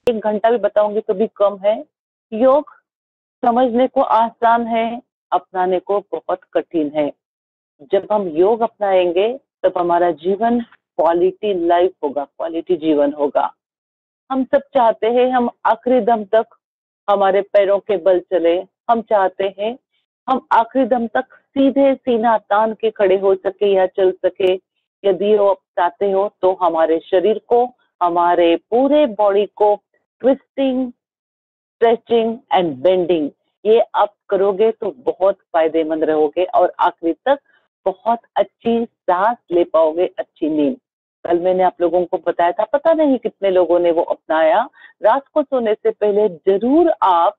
1 घंटा भी बताऊंगी तो भी कम है। योग समझने को आसान है, अपनाने को बहुत कठिन है। जब हम योग अपनाएंगे तब हमारा जीवन क्वालिटी लाइफ होगा, क्वालिटी जीवन होगा। हम सब चाहते हैं हम आखिरी दम तक हमारे पैरों के बल चले। हम चाहते हैं हम आखिरी दम तक सीधे सीना तान के खड़े हो सके या चल सके। यदि वो आप चाहते हो तो हमारे शरीर को, हमारे पूरे बॉडी को ट्विस्टिंग, स्ट्रेचिंग एंड बेंडिंग ये आप करोगे तो बहुत फायदेमंद रहोगे और आखिरी तक बहुत अच्छी सांस ले पाओगे, अच्छी नींद। कल मैंने आप लोगों को बताया था, पता नहीं कितने लोगों ने वो अपनाया। रात को सोने से पहले जरूर आप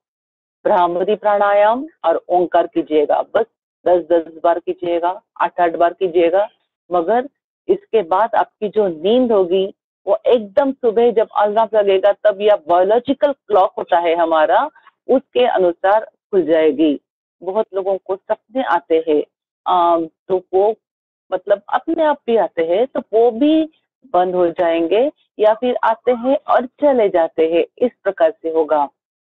भ्रामरी प्राणायाम और ओंकार कीजिएगा। बस 10-10 बार कीजिएगा, 8-8 बार कीजिएगा। मगर इसके बाद आपकी जो नींद होगी वो एकदम सुबह जब अलार्म लगेगा तब या बायोलॉजिकल क्लॉक होता है हमारा, उसके अनुसार खुल जाएगी। बहुत लोगों को सपने आते हैं, तो वो मतलब अपने आप भी आते हैं तो वो भी बंद हो जाएंगे, या फिर आते हैं और चले जाते हैं। इस प्रकार से होगा।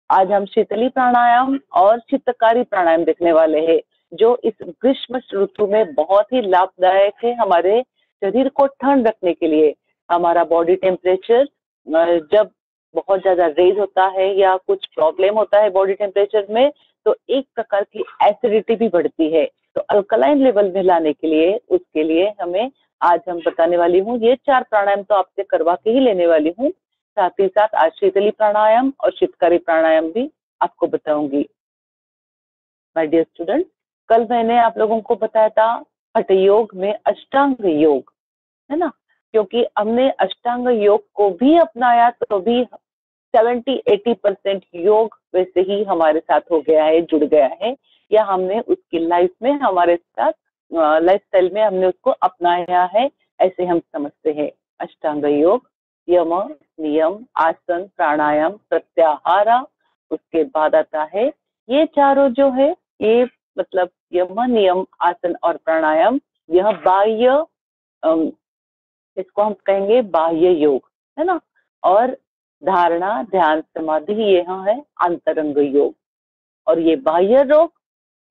आज हम शीतली प्राणायाम और चित्तकारी प्राणायाम देखने वाले हैं, जो इस ग्रीष्म ऋतु में बहुत ही लाभदायक है हमारे शरीर को ठंड रखने के लिए। हमारा बॉडी टेम्परेचर जब बहुत ज्यादा रेज होता है या कुछ प्रॉब्लम होता है बॉडी टेम्परेचर में, तो एक प्रकार की एसिडिटी भी बढ़ती है। तो अल्कलाइन लेवल में लाने के लिए, उसके लिए हमें आज हम बताने वाली हूँ। ये 4 प्राणायाम तो आपसे करवा के ही लेने वाली हूँ। साथ ही साथ आज शीतली प्राणायाम और चित्तकारी प्राणायाम भी आपको बताऊंगी। माय डियर स्टूडेंट, कल मैंने आप लोगों को बताया था हठ योग में अष्टांग योग, है ना? क्योंकि हमने अष्टांग योग को भी अपनाया तो भी 70-80% योग वैसे ही हमारे साथ हो गया है, जुड़ गया है, या हमने उसकी लाइफ में हमारे साथ लाइफ स्टाइल में हमने उसको अपनाया है, ऐसे हम समझते हैं। अष्टांग योग यम, नियम, आसन, प्राणायाम, प्रत्याहार, उसके बाद आता है ये चारों जो है, ये मतलब यम, नियम, आसन और प्राणायाम, यह बाह्य, इसको हम कहेंगे बाह्य योग, है ना? और धारणा, ध्यान, समाधि ये है अंतरंग योग। और ये बाह्य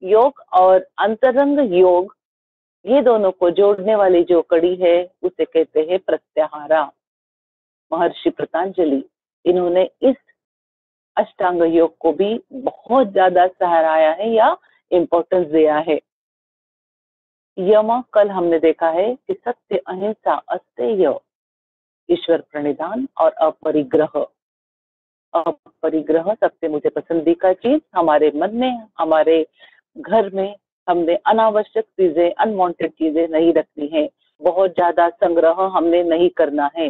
योग और अंतरंग योग, ये दोनों को जोड़ने वाली जो कड़ी है उसे कहते हैं प्रत्याहारा। महर्षि पतंजलि, इन्होंने इस अष्टांग योग को भी बहुत ज्यादा सराहाया है या इम्पोर्टेंस दिया है। यम कल हमने देखा है कि सत्य, अहिंसा, अस्तेय, ईश्वर प्रणिधान और अपरिग्रह। अपरिग्रह सबसे मुझे पसंदीदा चीज, हमारे मन में, हमारे घर में हमने अनावश्यक चीजें, अनवांटेड चीजें नहीं रखनी है। बहुत ज्यादा संग्रह हमने नहीं करना है।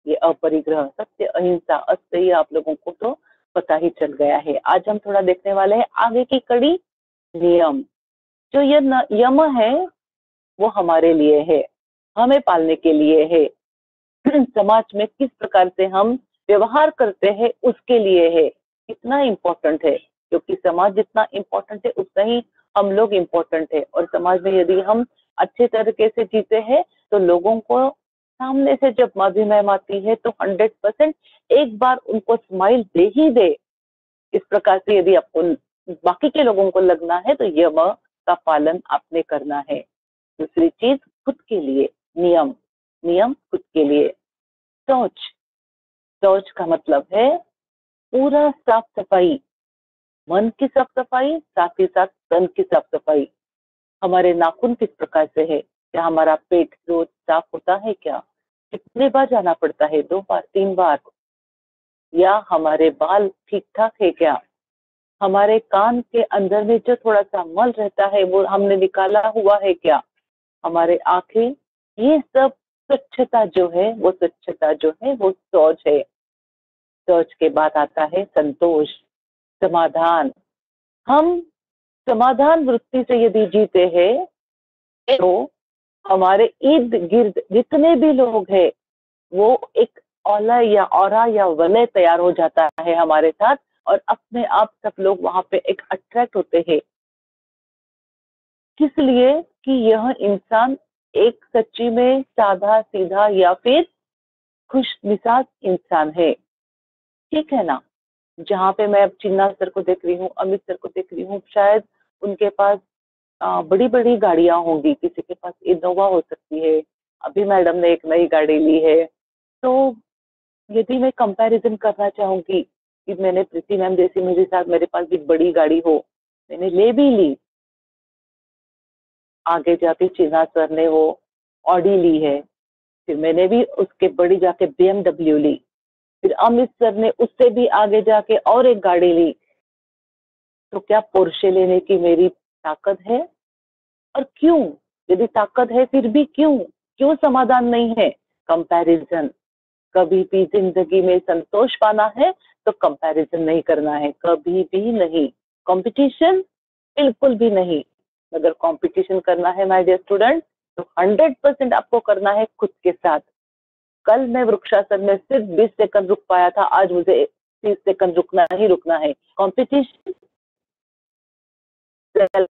ये अपरिग्रह, सत्य, अहिंसा, अस्तेय आप लोगों को तो पता ही चल गया है। आज हम थोड़ा देखने वाले हैं आगे की कड़ी, नियम। जो ये यम है वो हमारे लिए है, हमें पालने के लिए है। समाज में किस प्रकार से हम व्यवहार करते हैं उसके लिए है। कितना इम्पोर्टेंट है, क्योंकि समाज जितना इम्पोर्टेंट है उतना ही हम लोग इम्पोर्टेंट है। और समाज में यदि हम अच्छे तरीके से जीते हैं तो लोगों को सामने से जब माधुरी मैम आती है तो 100% एक बार उनको स्माइल दे ही दे। इस प्रकार से यदि आपको बाकी के लोगों को लगना है तो यम का पालन आपने करना है। दूसरी चीज, खुद के लिए नियम, नियम खुद के लिए। शौच, शौच का मतलब है पूरा साफ सफाई, मन की साफ सफाई, साथ ही साथ तन की साफ सफाई। हमारे नाखून किस प्रकार से है, क्या हमारा पेट रोज साफ होता है? क्या कितने बार जाना पड़ता है? 2 बार, 3 बार? या हमारे बाल ठीक ठाक है क्या? हमारे कान के अंदर में जो थोड़ा सा मल रहता है वो हमने निकाला हुआ है क्या? हमारे आंखें, ये सब स्वच्छता जो है वो स्वच्छता जो है वो शौच है। शौच के बाद आता है संतोष, समाधान। हम समाधान वृत्ति से यदि जीते हैं तो हमारे इर्द गिर्द जितने भी लोग हैं वो एक औला या औरा या वलय तैयार हो जाता है हमारे साथ, और अपने आप सब लोग वहां पे एक अट्रैक्ट होते हैं। किस लिए? कि यह इंसान एक सच्ची में साधा सीधा या फिर खुश मिजाज इंसान है। ठीक है ना? जहाँ पे मैं अब चिन्ना सर को देख रही हूँ, अमित सर को देख रही हूँ, शायद उनके पास बड़ी-बड़ी गाड़ियाँ होंगी, किसी के पास इनोवा हो सकती है, अभी मैडम ने एक नई गाड़ी ली है। तो यदि मैं कंपैरिज़न करना चाहूँगी कि मैंने प्रीति मैम जैसी मेरे साथ मेरे पास भी बड़ी गाड़ी हो, मैंने ले भी ली, आगे जाके चिन्ना सर ने वो ऑडी ली है, फिर मैंने भी उसके बड़ी जाके बीएमडब्ल्यू ली, फिर अमित सर ने उससे भी आगे जाके और एक गाड़ी ली। तो क्या पोर्शे लेने की मेरी ताकत है? और क्यों? यदि ताकत है फिर भी क्यों? क्यों समाधान नहीं है? कंपैरिजन। कभी भी जिंदगी में संतोष पाना है तो कंपैरिजन नहीं करना है, कभी भी नहीं। कंपटीशन बिल्कुल भी नहीं। अगर कंपटीशन करना है माय डियर स्टूडेंट तो 100% आपको करना है खुद के साथ। कल मैं वृक्षासन में सिर्फ 20 सेकंड रुक पाया था, आज मुझे 30 सेकंड रुकना ही रुकना है। कंपटीशन सेल्फ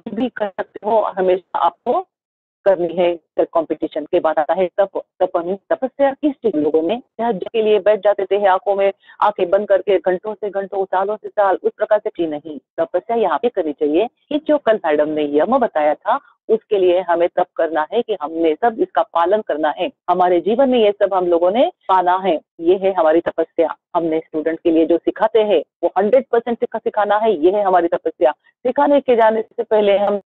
भी कर सकते हो, हमेशा आपको करनी है। जब कंपटीशन की बात आता है तब तपस्या किस चीज लोगों ने के लिए बैठ जाते थे आंखों में आंखें बंद करके घंटों से घंटों सालों से साल उस प्रकार से की नहीं। तपस्या यहाँ पे करनी चाहिए कि जो कल मैडम ने यम बताया था उसके लिए हमें तब करना है कि हमने सब इसका पालन करना है, हमारे जीवन में ये सब हम लोगों ने पाना है। ये है हमारी तपस्या। हमने स्टूडेंट के लिए जो सिखाते हैं वो 100% सिखाना है, ये है हमारी तपस्या। सिखाने के जाने से पहले हम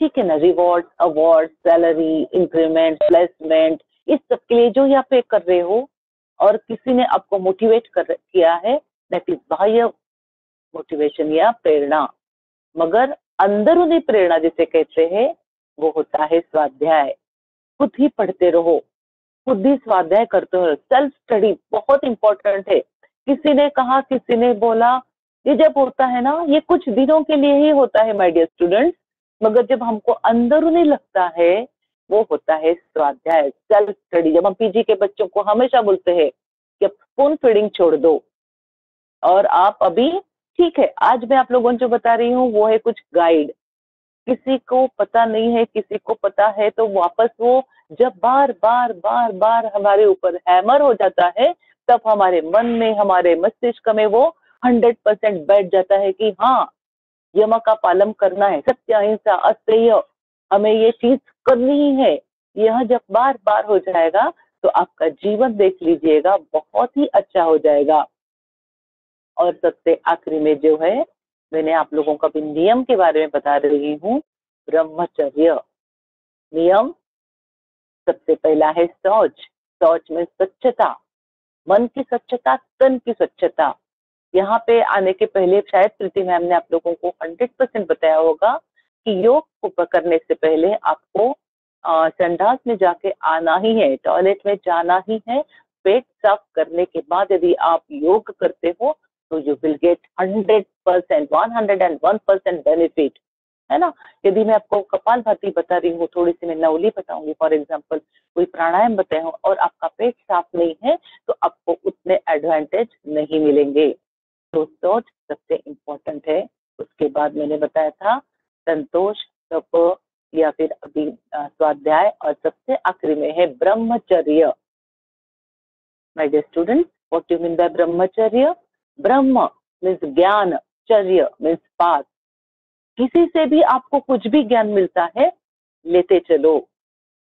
ठीक है ना, reward, award, salary, increment, placement, इस सब के लिए जो यहाँ पे कर रहे हो और किसी ने आपको मोटिवेट कर किया है, दैट इज बाह्य मोटिवेशन या प्रेरणा। मगर अंदरूनी प्रेरणा जिसे कहते हैं वो होता है स्वाध्याय। खुद ही पढ़ते रहो, खुद ही स्वाध्याय करते रहो। सेल्फ स्टडी बहुत इंपॉर्टेंट है। किसी ने कहा, किसी ने बोला, ये जब होता है ना ये कुछ दिनों के लिए ही होता है माय डियर स्टूडेंट्स, मगर जब हमको अंदरूनी लगता है वो होता है स्वाध्याय, सेल्फ स्टडी। जब हम पीजी के बच्चों को हमेशा बोलते हैं कि स्पून फीडिंग छोड़ दो और आप अभी ठीक है, आज मैं आप लोगों को जो बता रही हूँ वो है कुछ गाइड। किसी को पता नहीं है, किसी को पता है तो वापस वो जब बार बार बार बार हमारे ऊपर हैमर हो जाता है तब हमारे मन में, हमारे मस्तिष्क में वो 100% बैठ जाता है कि हाँ, यम का पालन करना है, सत्य अहिंसा अस्तेय, हमें ये चीज करनी ही है। यह जब बार बार हो जाएगा तो आपका जीवन देख लीजिएगा बहुत ही अच्छा हो जाएगा। और सबसे आखिरी में जो है मैंने आप लोगों को भी नियम के बारे में बता रही हूँ, ब्रह्मचर्य नियम। सबसे पहला है शौच। शौच में स्वच्छता, मन की स्वच्छता, तन की स्वच्छता। यहाँ पे आने के पहले शायद प्रीति मैम ने आप लोगों को 100% बताया होगा कि योग को करने से पहले आपको संडास में जाके आना ही है, टॉयलेट में जाना ही है। पेट साफ करने के बाद यदि आप योग करते हो तो यू विल गेट 100%, 101% बेनिफिट, है ना। यदि मैं आपको कपालभाति बता रही हूँ, थोड़ी सी मैं नवली बताऊंगी फॉर एग्जाम्पल, कोई प्राणायाम बताए हो और आपका पेट साफ नहीं है तो आपको उतने एडवांटेज नहीं मिलेंगे। तो सोच सबसे इम्पोर्टेंट है। उसके बाद मैंने बताया था संतोष, तप या फिर अभी स्वाध्याय, और सबसे आखिरी में है ब्रह्मचर्य। My dear student, what you mean by ब्रह्मचर्य? ब्रह्म मीन्स ज्ञान, चर्य मीन्स पाथ। किसी से भी आपको कुछ भी ज्ञान मिलता है, लेते चलो।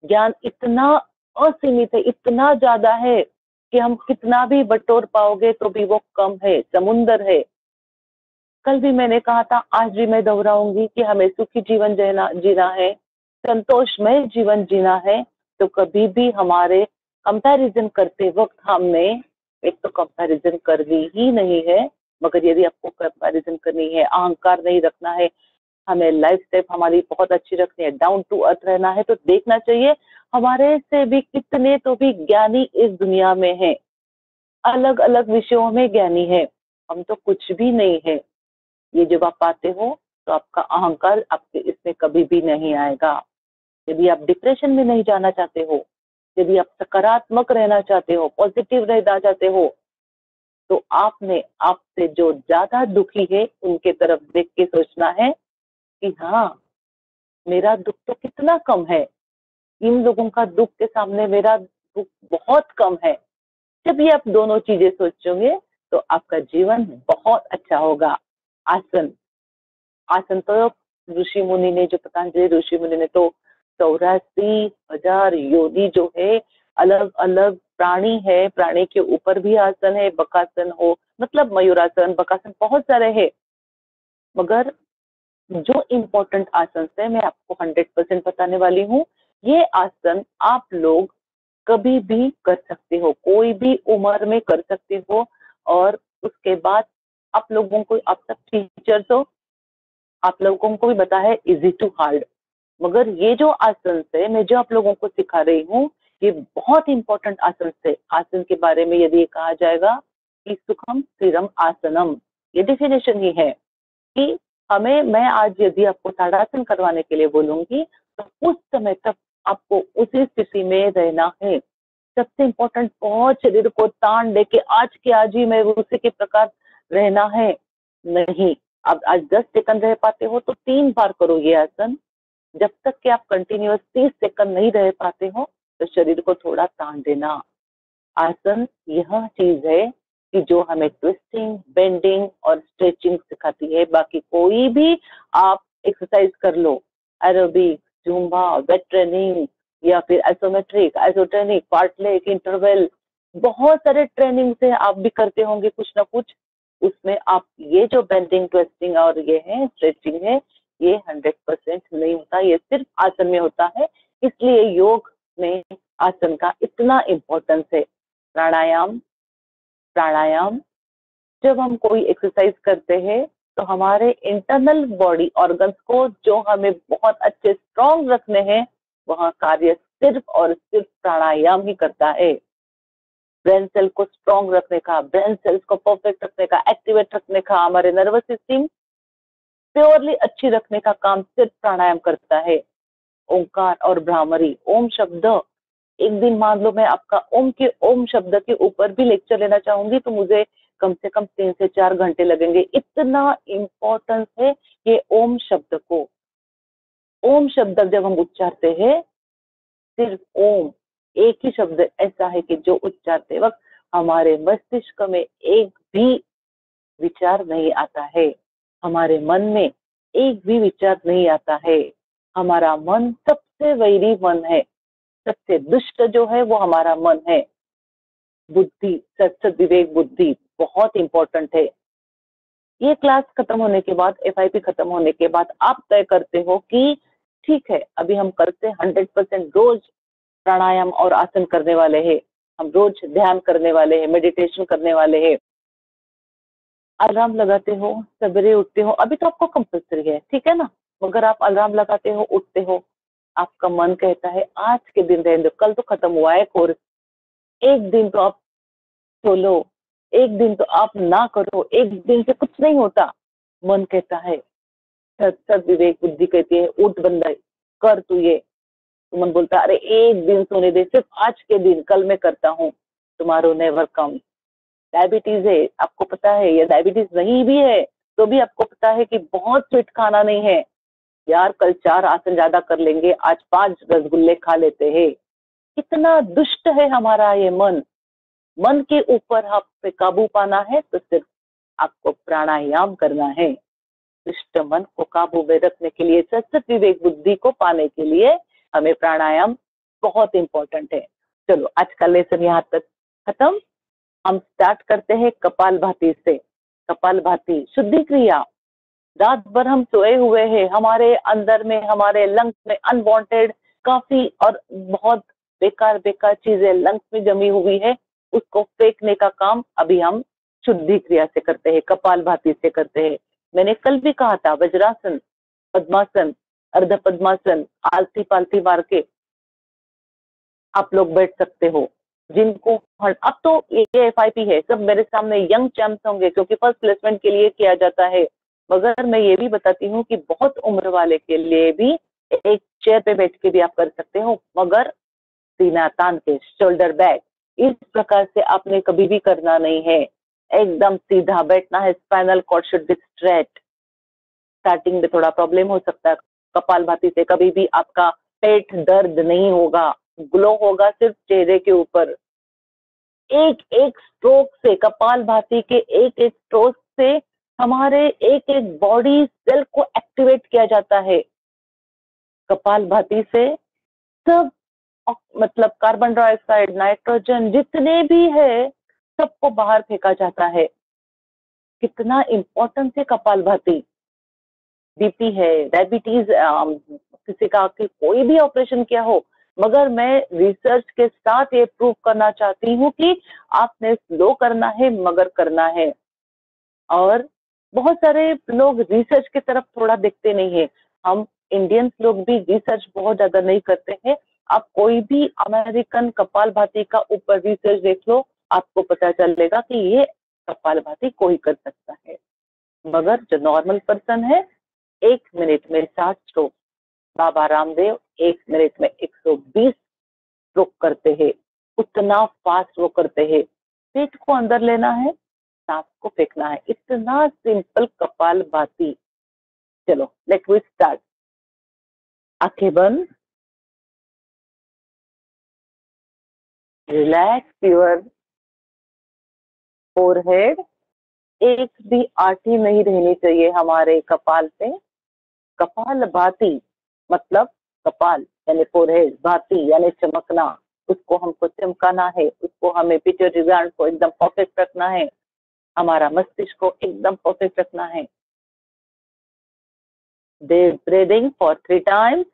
ज्ञान इतना असीमित है, इतना ज्यादा है कि हम कितना भी बटोर पाओगे तो भी वो कम है, समुंदर है। कल भी मैंने कहा था, आज भी मैं दोहराऊंगी कि हमें सुखी जीवन जीना है, संतोषमय जीवन जीना है। तो कभी भी हमारे कंपैरिजन करते वक्त हमने एक तो कंपैरिजन करनी ही नहीं है। मगर यदि आपको कंपैरिजन करनी है, अहंकार नहीं रखना है, हमें लाइफ स्टेप हमारी बहुत अच्छी रखनी है, डाउन टू अर्थ रहना है, तो देखना चाहिए हमारे से भी कितने तो भी ज्ञानी इस दुनिया में हैं, अलग अलग विषयों में ज्ञानी है। हम तो कुछ भी नहीं है। ये जब आप पाते हो तो आपका अहंकार आपके इसमें कभी भी नहीं आएगा। यदि आप डिप्रेशन में नहीं जाना चाहते हो, यदि आप सकारात्मक रहना चाहते हो, पॉजिटिव रहना चाहते हो, तो आपने आपसे जो ज्यादा दुखी है उनके तरफ देख के सोचना है कि हाँ, मेरा दुख तो कितना कम है, इन लोगों का दुख के सामने मेरा दुख बहुत कम है। जब ये आप दोनों चीजें सोचोगे तो आपका जीवन बहुत अच्छा होगा। आसन, आसन तो ऋषि मुनि ने, जो पतंजलि ऋषि मुनि ने तो 84,000 योनि जो है, अलग अलग प्राणी है, प्राणी के ऊपर भी आसन है, बकासन हो, मतलब मयूरासन, बकासन, बहुत सारे है। मगर जो इम्पोर्टेंट आसन है मैं आपको 100% बताने वाली हूँ। ये आसन आप लोग कभी भी कर सकते हो, कोई भी उम्र में कर सकते हो। और उसके बाद आप लोगों को, आप सब टीचर्स हो, आप लोगों को भी पता है इजी टू हार्ड। मगर ये जो आसन है मैं जो आप लोगों को सिखा रही हूँ, ये बहुत इंपॉर्टेंट आसन है। आसन के बारे में यदि ये कहा जाएगा कि सुखम स्थिरम आसनम, ये डेफिनेशन ही है कि हमें, मैं आज यदि आपको ताड़ासन करवाने के लिए बोलूंगी तो उस समय तक आपको उसी स्थिति में रहना है। सबसे इम्पोर्टेंट, बहुत शरीर को तान दे के आज के आज ही मैं उसी के प्रकार रहना है, नहीं। अब आज 10 सेकंड रह पाते हो तो 3 बार करो ये आसन। जब तक कि आप कंटिन्यूअस 30 सेकंड नहीं रह पाते हो तो शरीर को थोड़ा तान देना। आसन यह चीज है कि जो हमें ट्विस्टिंग, बेंडिंग और स्ट्रेचिंग सिखाती है। बाकी कोई भी आप एक्सरसाइज कर लो, एरोबिक, जुम्बा, वेट ट्रेनिंग, या फिर आइसोमेट्रिक, आइसोटेनिक, फार्टलेक, इंटरवल, बहुत सारे ट्रेनिंग से आप भी करते होंगे कुछ ना कुछ। उसमें आप ये जो बेंडिंग, ट्विस्टिंग और ये है स्ट्रेचिंग है, ये 100% नहीं होता, ये सिर्फ आसन में होता है। इसलिए योग में आसन का इतना इम्पोर्टेंस है। प्राणायाम, प्राणायाम जब हम कोई एक्सरसाइज करते हैं तो हमारे इंटरनल बॉडी ऑर्गन्स को जो हमें बहुत अच्छे स्ट्रॉन्ग रखने हैं, वह कार्य सिर्फ और सिर्फ प्राणायाम ही करता है। ब्रेन सेल को स्ट्रॉन्ग रखने का, ब्रेन सेल्स को परफेक्ट रखने का, एक्टिवेट रखने का, हमारे नर्वस सिस्टम प्योरली अच्छी रखने का काम सिर्फ प्राणायाम करता है। ओंकार और भ्रामरी, ओम शब्द, एक दिन मान लो मैं आपका ओम शब्द के ऊपर भी लेक्चर लेना चाहूंगी तो मुझे कम से कम 3 से 4 घंटे लगेंगे। इतना इम्पोर्टेंस है ये ओम शब्द को। ओम शब्द जब हम उच्चारते हैं, सिर्फ ओम एक ही शब्द ऐसा है कि जो उच्चारते वक्त हमारे मस्तिष्क में एक भी विचार नहीं आता है, हमारे मन में एक भी विचार नहीं आता है। हमारा मन सबसे वैरी मन है, सबसे दुष्ट जो है वो हमारा मन है। बुद्धि, सत्सद विवेक बुद्धि बहुत इंपॉर्टेंट है। ये क्लास खत्म होने के बाद, FIP खत्म होने के बाद आप तय करते हो कि ठीक है, अभी हम करते 100% रोज प्राणायाम और आसन करने वाले हैं, हम रोज ध्यान करने वाले हैं, मेडिटेशन करने वाले हैं। अलार्म लगाते हो, सवेरे उठते हो, अभी तो आपको कंपल्सरी है, ठीक है ना। मगर आप अलार्म लगाते हो, उठते हो, आपका मन कहता है आज के दिन रहने दो, कल तो खत्म हुआ है कोर्स, एक दिन तो आप सो लो, एक दिन तो आप ना करो, एक दिन से कुछ नहीं होता। मन कहता है, सत विवेक बुद्धि कहती है उठ बंदा, कर तू ये। तो मन बोलता है अरे एक दिन सोने दे, सिर्फ आज के दिन, कल मैं करता हूँ। Tomorrow never come. डायबिटीज है, आपको पता है, या डायबिटीज नहीं भी है तो भी आपको पता है कि बहुत स्वीट खाना नहीं है। यार कल 4 आसन ज्यादा कर लेंगे, आज 5 रसगुल्ले खा लेते हैं। कितना दुष्ट है हमारा ये मन। मन के ऊपर आप पे काबू पाना है तो सिर्फ आपको प्राणायाम करना है। दुष्ट मन को काबू में रखने के लिए, सतत विवेक बुद्धि को पाने के लिए हमें प्राणायाम बहुत इंपॉर्टेंट है। चलो आज का लेसन यहाँ तक खत्म। हम स्टार्ट करते हैं कपालभाति से। कपालभाति शुद्धि क्रिया। रात भर हम सोए हुए हैं, हमारे अंदर में, हमारे लंग्स में अनवांटेड काफी और बहुत बेकार बेकार चीजें लंग्स में जमी हुई है, उसको फेंकने का काम अभी हम शुद्धि क्रिया से करते हैं, कपालभाति से करते हैं। मैंने कल भी कहा था वज्रासन, पद्मासन, अर्ध पद्मासन, आलती पालती मार के आप लोग बैठ सकते हो। जिनको अब तो ये FIP है, सब मेरे सामने यंग चैम्प्स होंगे क्योंकि फर्स्ट प्लेसमेंट के लिए किया जाता है। मगर मैं ये भी बताती हूँ कि बहुत उम्र वाले के लिए भी एक चेयर पे बैठ के भी आप कर सकते हो, मगर सीना तान के, शोल्डर बैक। इस प्रकार से आपने कभी भी करना नहीं है, एकदम सीधा बैठना है। Spinal cord should be straight. Starting में थोड़ा प्रॉब्लम हो सकता है, कपालभाति से कभी भी आपका पेट दर्द नहीं होगा, ग्लो होगा सिर्फ चेहरे के ऊपर। एक एक स्ट्रोक से, कपालभाति के एक एक स्ट्रोक से हमारे एक एक बॉडी सेल को एक्टिवेट किया जाता है। कपालभाति से सब मतलब कार्बन डाइऑक्साइड, नाइट्रोजन जितने भी है सबको बाहर फेंका जाता है। कितना इम्पोर्टेंट है कपालभाति। बीपी है, डायबिटीज, किसी का कोई भी ऑपरेशन किया हो, मगर मैं रिसर्च के साथ ये प्रूव करना चाहती हूँ कि आपने स्लो करना है मगर करना है। और बहुत सारे लोग रिसर्च की तरफ थोड़ा देखते नहीं है। हम इंडियंस लोग भी रिसर्च बहुत ज्यादा नहीं करते हैं। आप कोई भी अमेरिकन कपालभाति का ऊपर रिसर्च देख लो, आपको पता चलेगा कि ये कपालभाति कोई कर सकता है। मगर जो नॉर्मल पर्सन है, 1 मिनट में 60 स्ट्रोक, बाबा रामदेव 1 मिनट में 120 स्ट्रोक करते हैं। उतना फास्ट वो करते हैं। पेट को अंदर लेना है, सांस को फेंकना है, इतना सिंपल कपालभाति। चलो लेट वी स्टार्ट। आंखें बंद, रिलैक्स योर फोरहेड। एक भी आठी नहीं रहनी चाहिए हमारे कपाल पे। कपालभाति मतलब कपाल यानी फोरहेड, भाति यानी चमकना, उसको हमको चमकाना है, उसको हमें पिट्यूटरी ग्लैंड को एकदम परफेक्ट रखना है, हमारा मस्तिष्क को एकदम परफेक्ट रखना है। Deep breathing for 3 times.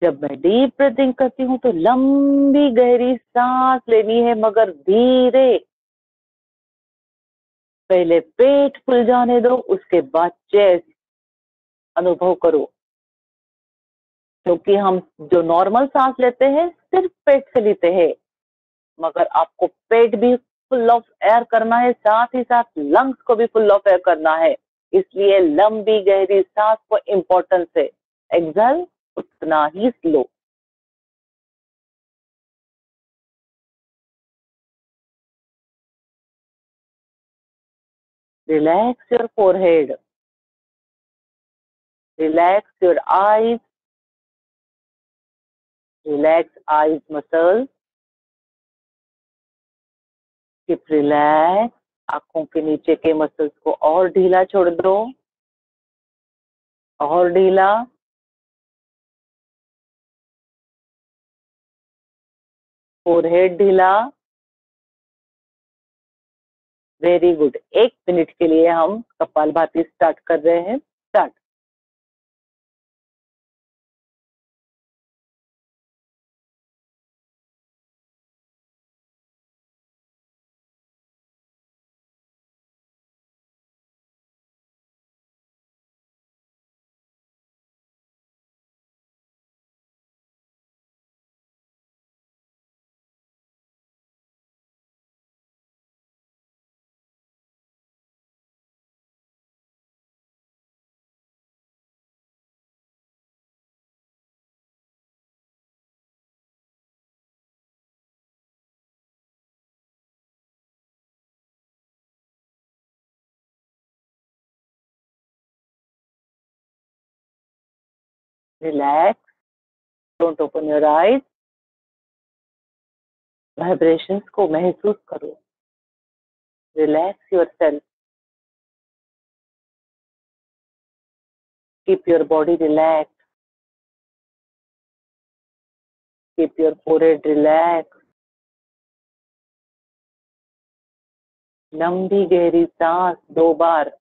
जब मैं डीप ब्रीदिंग करती हूँ तो लंबी गहरी सांस लेनी है, मगर धीरे। पहले पेट फूल जाने दो, उसके बाद चेस्ट अनुभव करो। क्योंकि हम जो नॉर्मल सांस लेते हैं सिर्फ पेट से लेते हैं, मगर आपको पेट भी फुल ऑफ एयर करना है, साथ ही साथ लंग्स को भी फुल ऑफ एयर करना है। इसलिए लंबी गहरी सांस को इम्पोर्टेंस है। एक्सहल उतना ही slow. Relax your forehead, relax your eyes, relax eyes muscles, keep relax. आंखों के नीचे के मसल्स को और ढीला छोड़ दो, और ढीला। फोरहेड ढीला। Very good. 1 मिनट के लिए हम कपालभाति स्टार्ट कर रहे हैं। Start. Relax, don't open your eyes. Vibrations को महसूस करो। Relax yourself. Keep your body relax. Keep your forehead relax. लंबी गहरी सांस 2 बार।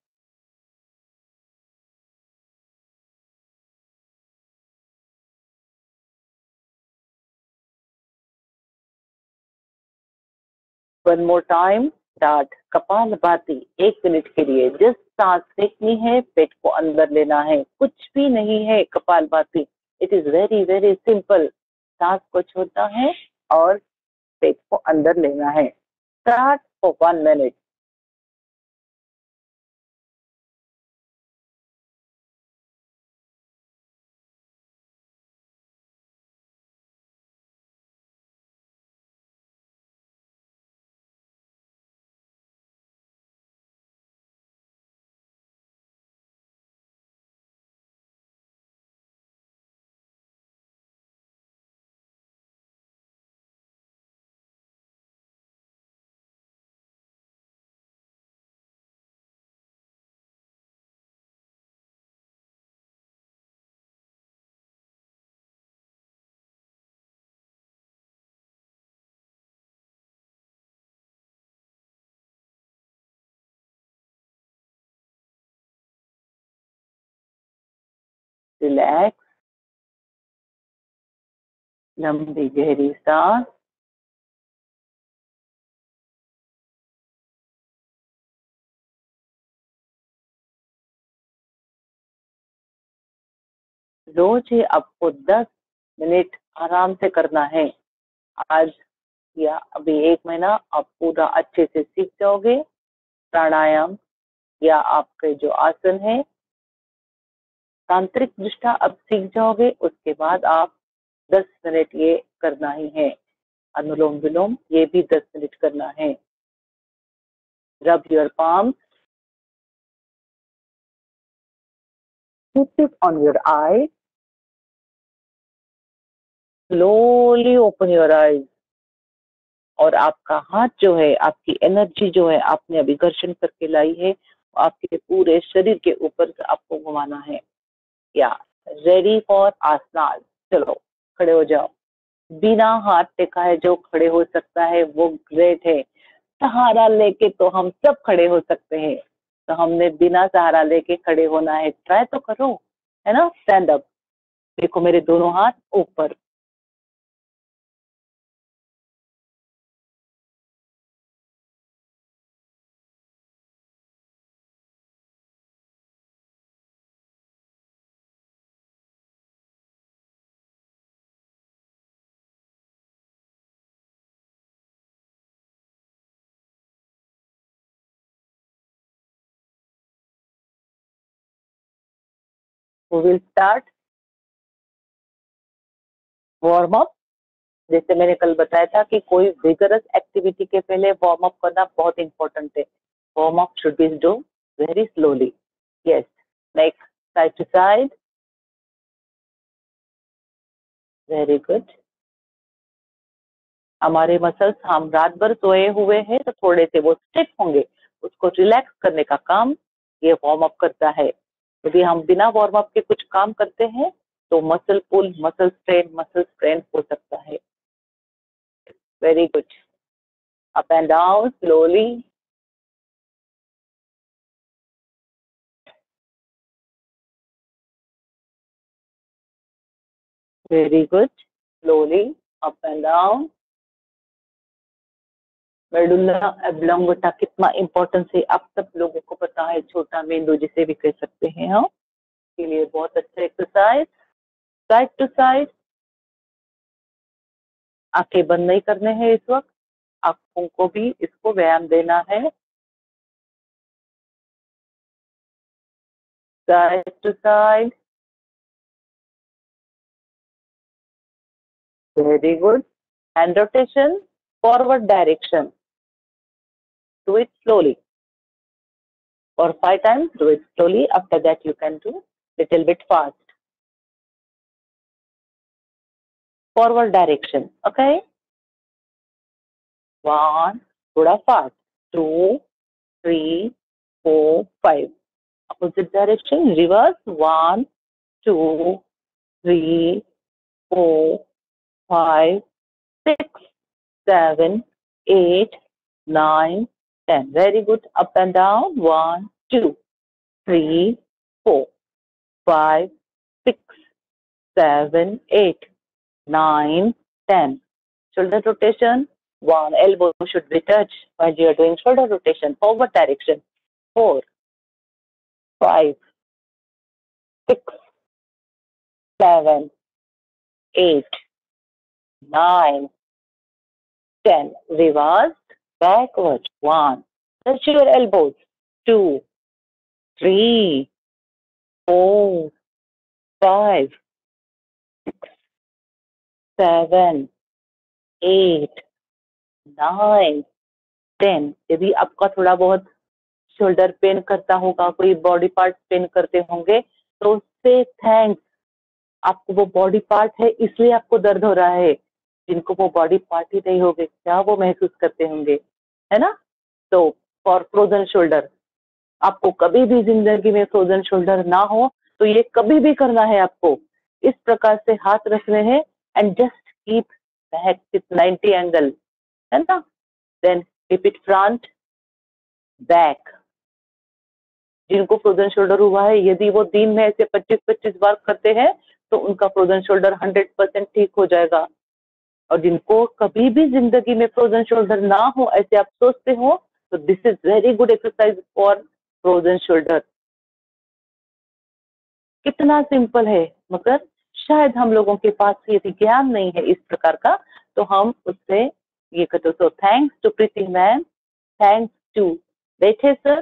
One more time. Start. Kapalbhati 1 minute के लिए जिस सांस फेंकनी है, पेट को अंदर लेना है, कुछ भी नहीं है kapalbhati. It is very very simple. सांस को छोड़ना है और पेट को अंदर लेना है। Start for 1 minute. रिलैक्स, लंबी गहरी सांस। रोज ही आपको 10 मिनट आराम से करना है। आज या अभी 1 महीना आप पूरा अच्छे से सीख जाओगे। प्राणायाम या आपके जो आसन है, तांत्रिक निष्ठा अब सीख जाओगे। उसके बाद आप 10 मिनट ये करना ही है। अनुलोम विलोम ये भी 10 मिनट करना है। Rub your palms, keep it on your eyes, slowly open your eyes। और आपका हाथ जो है, आपकी एनर्जी जो है आपने अभी घर्षण करके लाई है, आपके पूरे शरीर के ऊपर से आपको घुमाना है। या रेडी फॉर आसनास। चलो खड़े हो जाओ। बिना हाथ टेका है जो खड़े हो सकता है वो ग्रेट है। सहारा लेके तो हम सब खड़े हो सकते हैं, तो हमने बिना सहारा लेके खड़े होना है। ट्राई तो करो, है ना। Stand up. देखो मेरे दोनों हाथ ऊपर। We will start warm up. जैसे मैंने कल बताया था कि कोई विगरस एक्टिविटी के पहले वार्म अप करना बहुत इंपॉर्टेंट है। Warm up should be do very slowly. Yes, neck side to side. Very good. हमारे मसल्स, हम रात भर सोए हुए हैं तो थोड़े से वो स्टिफ होंगे, उसको रिलैक्स करने का काम ये वार्म अप करता है। यदि हम बिना वार्म अप के कुछ काम करते हैं तो मसल पुल, मसल स्ट्रेन हो सकता है। Very good. Up and down slowly. Very good. Slowly up and down. Medulla oblongata कितना इंपॉर्टेंस है आप सब लोगों को पता है। छोटा मेंदू जिसे भी कह सकते हैं हम, के लिए बहुत अच्छा एक्सरसाइज। Side to side. आंखें बंद नहीं करने हैं इस वक्त, आंखों को भी इसको व्यायाम देना है। Side to side. Very good. Hand rotation, forward direction. Do it slowly. For 5 times, do it slowly. After that, you can do little bit fast. Forward direction. Okay. 1, थोड़ा fast. 2, 3, 4, 5. Opposite direction. Reverse. 1, 2, 3, 4, 5, 6, 7, 8, 9, 10. Very good. Up and down. 1, 2, 3, 4, 5, 6, 7, 8, 9, 10. Shoulder rotation. 1, elbow should be touched while you are doing shoulder rotation. Forward direction. 4, 5, 6, 7, 8, 9, 10. Reverse backward. 1. Touch your elbows. 2, 3, 4, 5, 7, 8, 9, 10. यदि आपका थोड़ा बहुत shoulder pain करता होगा, कोई body part pen करते होंगे, तो उससे थैंक्स, आपको वो बॉडी पार्ट है इसलिए आपको दर्द हो रहा है। जिनको वो बॉडी पार्ट ही नहीं होंगे, क्या वो महसूस करते होंगे, है ना? तो फॉर फ्रोजन शोल्डर, आपको कभी भी जिंदगी में फ्रोजन शोल्डर ना हो, तो ये कभी भी करना है आपको। इस प्रकार से हाथ रखने हैं and just keep back with 90 angle, है ना? Then keep it front back. जिनको फ्रोजन शोल्डर हुआ है, यदि वो दिन में ऐसे 25-25 बार करते हैं, तो उनका फ्रोजन शोल्डर 100% ठीक हो जाएगा। और जिनको कभी भी जिंदगी में फ्रोजन शोल्डर ना हो, ऐसे आप सोचते हो, तो this is very good exercise for frozen shoulder. कितना सिंपल है, मगर शायद हम लोगों के पास यदि ज्ञान नहीं है इस प्रकार का, तो हम उससे ये कहते हो। So thanks to Preeti ma'am, thanks to बैठे सर,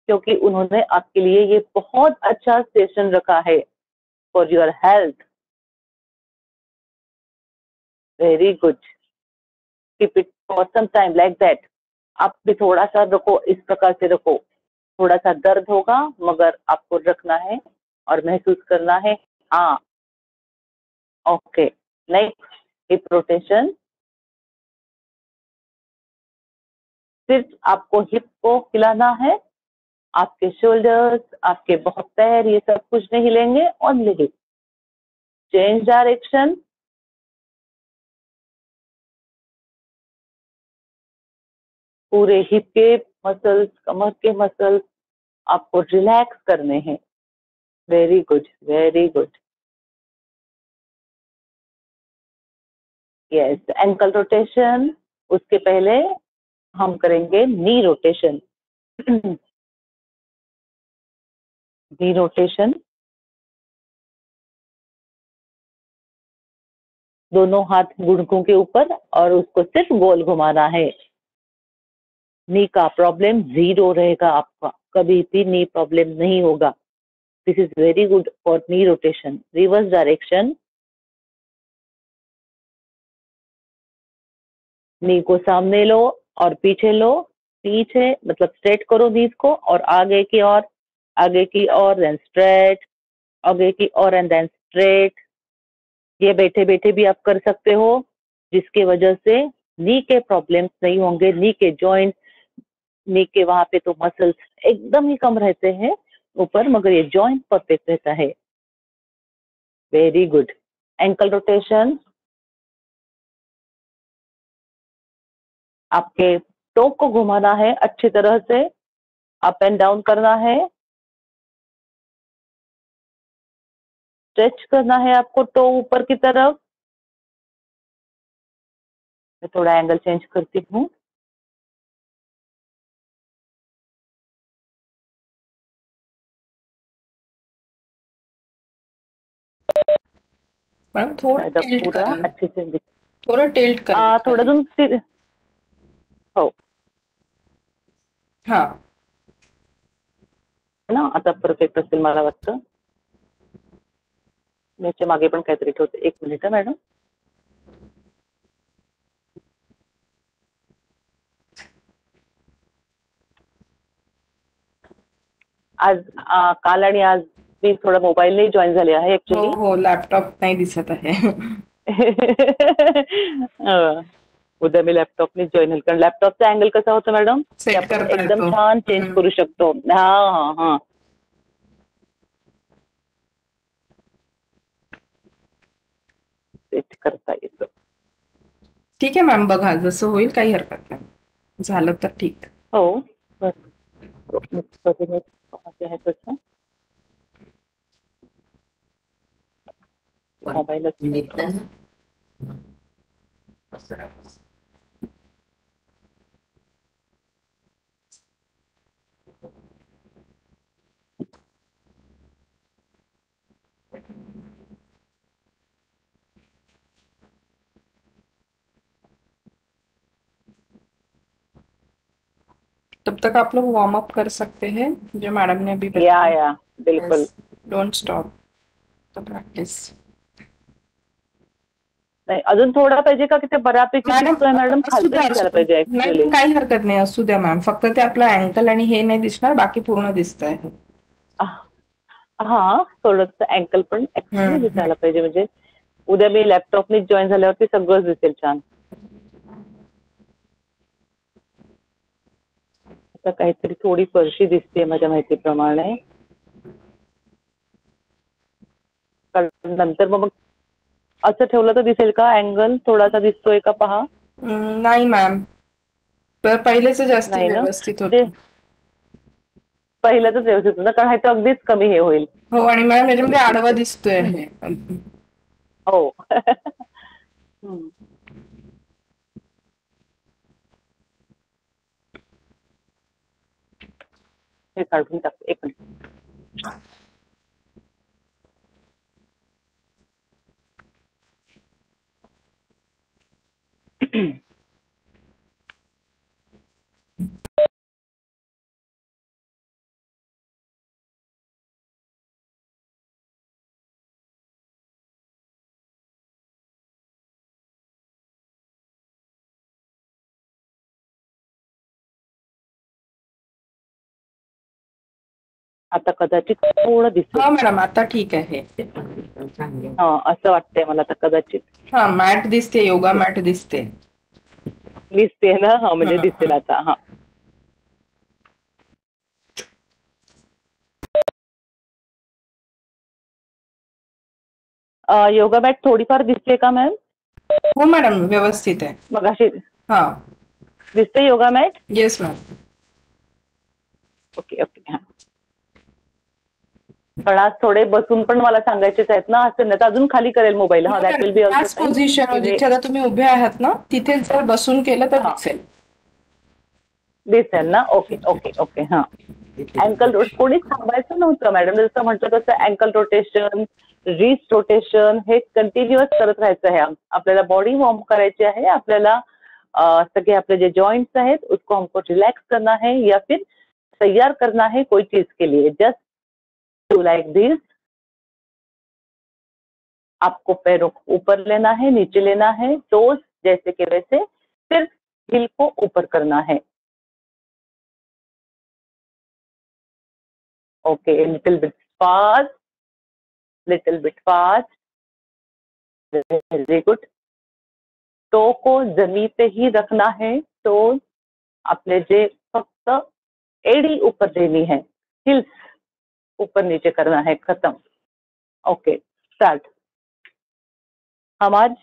क्योंकि उन्होंने आपके लिए ये बहुत अच्छा सेशन रखा है for your health. Very good, keep it for some time like that. आप भी थोड़ा सा रखो, इस प्रकार से रखो। थोड़ा सा दर्द होगा, मगर आपको रखना है और महसूस करना है। हाँ, ओके। Next, hip rotation. सिर्फ आपको हिप को हिलाना है, आपके शोल्डर्स, आपके बहुत पैर, ये सब कुछ नहीं लेंगे, ओनली हिप। Change direction. पूरे हिप के मसल्स, कमर के मसल्स आपको रिलैक्स करने हैं। Very good, very good. Yes, ankle rotation. उसके पहले हम करेंगे नी रोटेशन। नी रोटेशन, दोनों हाथ घुटनों के ऊपर और उसको सिर्फ गोल घुमाना है। नी का प्रॉब्लम जीरो रहेगा, आपका कभी भी नी प्रॉब्लम नहीं होगा। This is very good for knee rotation. Reverse direction. Knee को सामने लो और पीछे लो। पीछे मतलब स्ट्रेट करो नीज को, और आगे की ओर, आगे की ओर, देन स्ट्रेट, आगे की ओर एंड देन स्ट्रेट। ये बैठे बैठे भी आप कर सकते हो, जिसके वजह से नी के प्रॉब्लम्स नहीं होंगे। नी के जॉइंट, नी के वहां पे तो मसल्स एकदम ही कम रहते हैं ऊपर, मगर ये जॉइंट परफेक्ट रहता है। Very good. Ankle rotation. आपके टो को घुमाना है अच्छी तरह से, अप एंड डाउन करना है, स्ट्रेच करना है आपको टो ऊपर की तरफ। मैं थोड़ा एंगल चेंज करती हूँ। मैडम थोड़ा शायद अब टिल्ट पूरा करें, अच्छे से थोड़ा टिल्ट करें थोड़ा खाली। तुम हो, हाँ। ना आता परफेक्ट असेल मला वाटतं. याच्या मागे पण काहीतरी ठेवते. 1 मिनिट मॅडम. आज काल आणि आज मी थोडा मोबाईलने जॉईन झाले आहे हो ऍक्च्युली. हो, लॅपटॉप नाही दिसत आहे. उद्या मी लॅपटॉपने जॉईन होईल, कारण लॅपटॉपचा अँगल कसा होता मॅडम, की सेट आपण करता एकदम येतो. छान चेंज करू शकतो. हा हा हा, सेट करता येतं. ठीक आहे मॅम, बघा जसं होईल काही हरकत नाही. झालं तर ठीक. हो, बरं. पाहते आहे तसं. मोबाईलच तब तक आप लोग वार्म अप कर सकते हैं जो मैडम ने अभी या बिल्कुल. Don't stop the practice. नाही अजून थोडा पाहिजे का की ते बऱ्यापैकी मॅडम दिसतोय मॅडम असू खालचं द्या दिसायला पाहिजे ऍक्च्युअली. नाही काही हरकत नाही असू द्या मॅम फक्त ते आपलं अँकल आणि हे नाही दिसणार बाकी पूर्ण दिसतंय. हा थोडंसं अँकल पण ऍक्च्युअली हम्म. दिसायला पाहिजे म्हणजे उद्या मी लॅपटॉपने जॉईन झाल्यावरती सगळंच दिसेल छान. आता काहीतरी थोडी फरशी दिसते माझ्या माहितीप्रमाणे. कारण नंतर मग असं ठेवलं तर दिसेल का अँगल थोडासा दिसतोय का पहा. नाही मॅम पहिलेच जास्त नाही ना व्यवस्थित ते होतं. पहिल्याच व्यवस्थित होतं कारण ह्याचं अगदीच कमी हे होईल. हो आणि मॅम याच्यामध्ये आडवा दिसतोय हे. हो. हम्म. हे काढून टाकते एक मिनिट. आता कदाचित थोडं दिसेल. हा मॅडम आता ठीक आहे. हा असं वाटतंय मला आता कदाचित. हा मॅट दिसते योगा मॅट दिसते. दिसते ना हा म्हणजे दिसेल आता हा. योगा मॅट थोडीफार दिसते का मॅम? हो मॅडम व्यवस्थित आहे. मग अशी हा दिसते yoga mat? Yes ma'am. Okay okay. हा पण आज थोडे बसून पण मला सांगायचेच आहेत ना असं नाही तर अजून खाली करेल मोबाईल. हा दॅट विल बी ऑल्सो त्याच पोझिशन जिथे आता तुम्ही उभे आहात ना तिथे जर बसून केलं तर दिसेल. दिसेल ना. Okay okay okay. हा अँकल कोणीच थांबायचं नव्हतं मॅडम जसं म्हटलं तसं अँकल रोटेशन रिस्ट रोटेशन हे कंटिन्युअस करत राहायचं आहे. आपल्याला बॉडी वॉर्म करायची आहे. आपल्याला सगळे आपले जे जॉइंट्स आहेत उसको हमको रिलैक्स करना है या फिर तैयार करना है कोई चीज के लिए. Just do like this. आपको पैरों को ऊपर लेना है नीचे लेना है टोस जैसे कि वैसे फिर हिल को ऊपर करना है. Okay little bit fast little bit fast. Very good. Toe को जमीन पे ही रखना है. टोज आपले जे फक्त एडी ऊपर देनी है. हिल्स ऊपर नीचे करना है. खत्म. Okay start. हम आज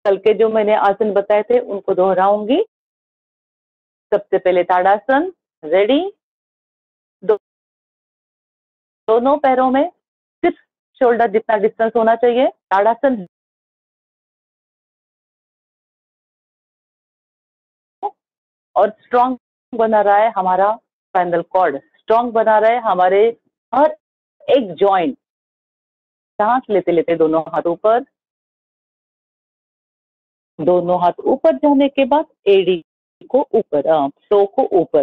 कल के जो मैंने आसन बताए थे उनको दोहराऊंगी. सबसे पहले ताड़ासन. रेडी. दोनों पैरों में सिर्फ शोल्डर जितना डिस्टेंस होना चाहिए. ताड़ासन और स्ट्रांग बना रहा है हमारा स्पाइनल कॉर्ड. स्ट्रांग बना रहा है हमारे हर एक जॉइंट. सांस लेते लेते दोनों हाथ ऊपर. दोनों हाथ ऊपर जाने के बाद एडी को ऊपर टो को ऊपर.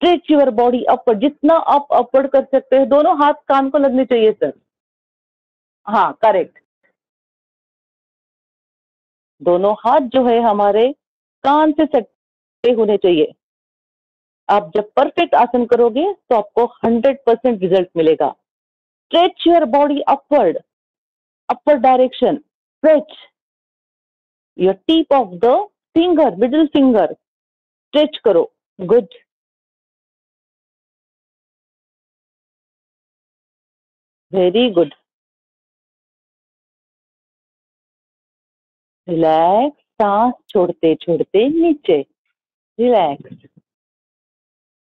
Stretch your body upward. जितना आप अपवर्ड कर सकते हैं. दोनों हाथ कान को लगने चाहिए सर. हाँ करेक्ट. दोनों हाथ जो है हमारे कान से सटे होने चाहिए. आप जब परफेक्ट आसन करोगे तो आपको 100% रिजल्ट मिलेगा. Stretch your body upward. Upward direction. Stretch your tip of the finger middle finger. Stretch करो. गुड. Very good. रिलैक्स. सांस छोड़ते छोड़ते नीचे. Relax.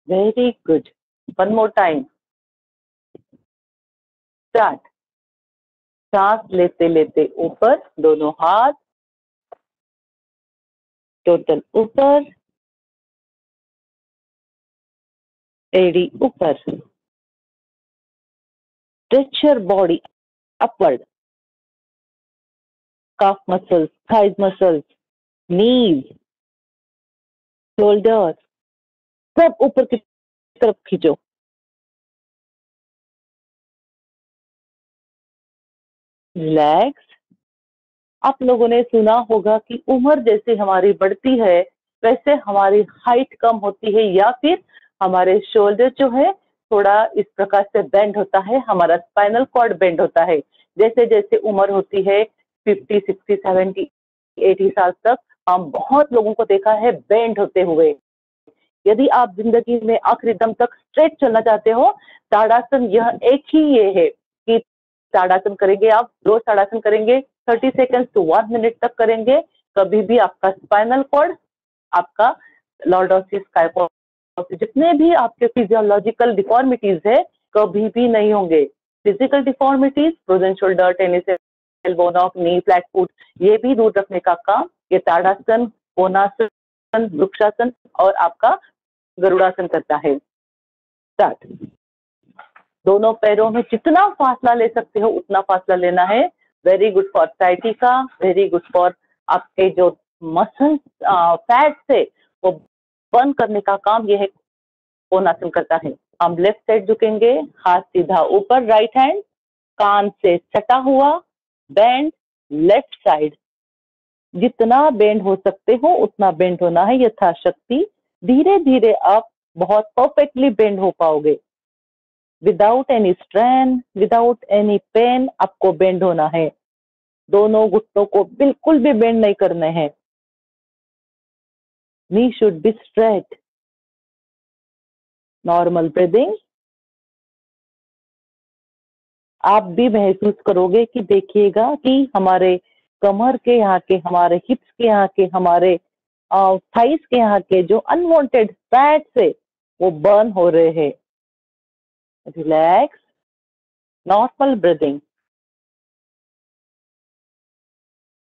Very good. One more time. Start. सांस लेते लेते ऊपर. दोनों हाथ टोटल ऊपर. एडी ऊपर. Stretch your body upward. calf muscles, thighs muscles, knees, shoulders, सब ऊपर की तरफ खींचो। रिलैक्स। आप लोगों ने सुना होगा कि उम्र जैसे हमारी बढ़ती है वैसे हमारी हाइट कम होती है, या फिर हमारे शोल्डर जो है थोड़ा इस प्रकार से बेंड होता है, हमारा स्पाइनल कॉर्ड बेंड होता है। जैसे जैसे उम्र होती है 50, 60, 70, 80 साल तक हम बहुत लोगों को देखा है बेंड होते हुए। यदि आप जिंदगी में आखिरी दम तक स्ट्रेट चलना चाहते हो, ताड़ासन यह एक ही ये है कि ताड़ासन करेंगे, आप रोज ताड़ासन करेंगे 30 सेकेंड टू 1 मिनट तक करेंगे, कभी भी आपका स्पाइनल कॉर्ड, आपका लॉर्डोसिस, काइफोसिस, जितने भी आपके फिजियोलॉजिकल डिफॉर्मिटीज है कभी भी नहीं होंगे। Physical deformities, frozen shoulder, tennis elbow, knock, knee, flat foot, ये भी दूर रखने का काम ये ताड़ासन, कोणासन, वृक्षासन और आपका गरुड़ासन करता है। स्टार्ट। दोनों पैरों में जितना फासला ले सकते हो उतना फासला लेना है। Very good for sciatica, very good for आपके जो मसल्स फैट से वो बर्न करने का काम ये है कोणासन करता है। हम लेफ्ट साइड झुकेंगे, हाथ सीधा ऊपर, राइट हैंड कान से सटा हुआ, बेंड लेफ्ट साइड। जितना बेंड हो सकते हो उतना बेंड होना है यथाशक्ति। धीरे धीरे आप बहुत परफेक्टली बेंड हो पाओगे। Without any strain, without any pain आपको बेंड होना है। दोनों घुटनों को बिल्कुल भी बेंड नहीं करने हैं। Knee should be straight. Normal breathing. आप भी महसूस करोगे कि देखिएगा कि हमारे कमर के यहाँ के, हमारे हिप्स के यहाँ के, हमारे थाइस के यहाँ के जो अनवांटेड फैट से वो बर्न हो रहे हैं। रिलैक्स। Normal breathing.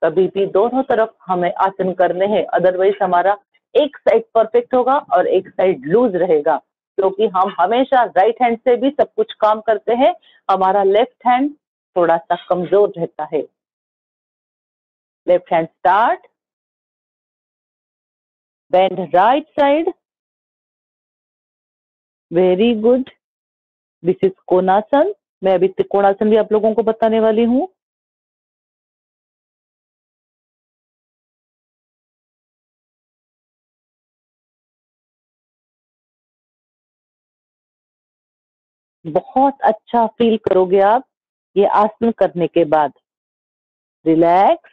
कभी भी दोनों तरफ हमें आसन करने हैं, अदरवाइज हमारा एक साइड परफेक्ट होगा और एक साइड लूज रहेगा, क्योंकि हम हमेशा राइट हैंड से भी सब कुछ काम करते हैं, हमारा लेफ्ट हैंड थोड़ा सा कमजोर रहता है। Left hand start. Bend right side. Very good. This is कोणासन। मैं अभी त्रिकोणासन भी आप लोगों को बताने वाली हूँ। बहुत अच्छा फील करोगे आप ये आसन करने के बाद। रिलैक्स।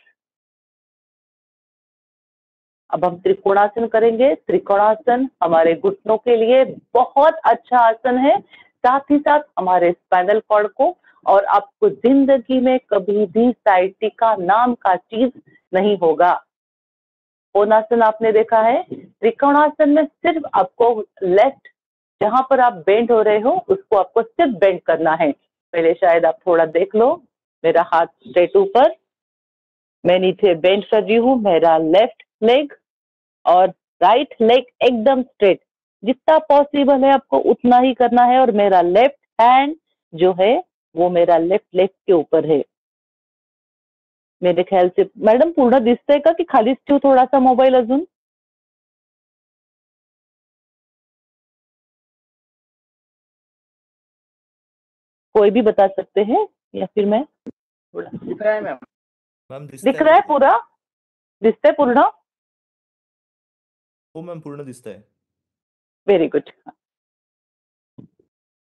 अब हम त्रिकोणासन करेंगे। त्रिकोणासन हमारे घुटनों के लिए बहुत अच्छा आसन है, साथ ही साथ हमारे स्पाइनल कॉर्ड को, और आपको जिंदगी में कभी भी साइटिका नाम का चीज नहीं होगा। कोणासन आपने देखा है, त्रिकोणासन में सिर्फ आपको लेफ्ट जहां पर आप बेंड हो रहे हो उसको आपको सिर्फ बेंड करना है। पहले शायद आप थोड़ा देख लो, मेरा हाथ स्ट्रेट ऊपर, मैं नीचे बेंड कर रही हूँ, मेरा लेफ्ट लेग और राइट लेग एकदम स्ट्रेट। जितना पॉसिबल है आपको उतना ही करना है, और मेरा लेफ्ट हैंड जो है वो मेरा लेफ्ट लेग के ऊपर है। मेरे ख्याल से मॅडम पूर्ण दिसतंय का की खालीच ठेवू थोडासा मोबाईल अजून? कोई भी बता सकते हैं या फिर मैं थोड़ा दिख रहा है मैम। मैम दिख रहा है पूरा? दिसतंय पूर्ण? हो मैम पूर्ण दिसतंय। Very good.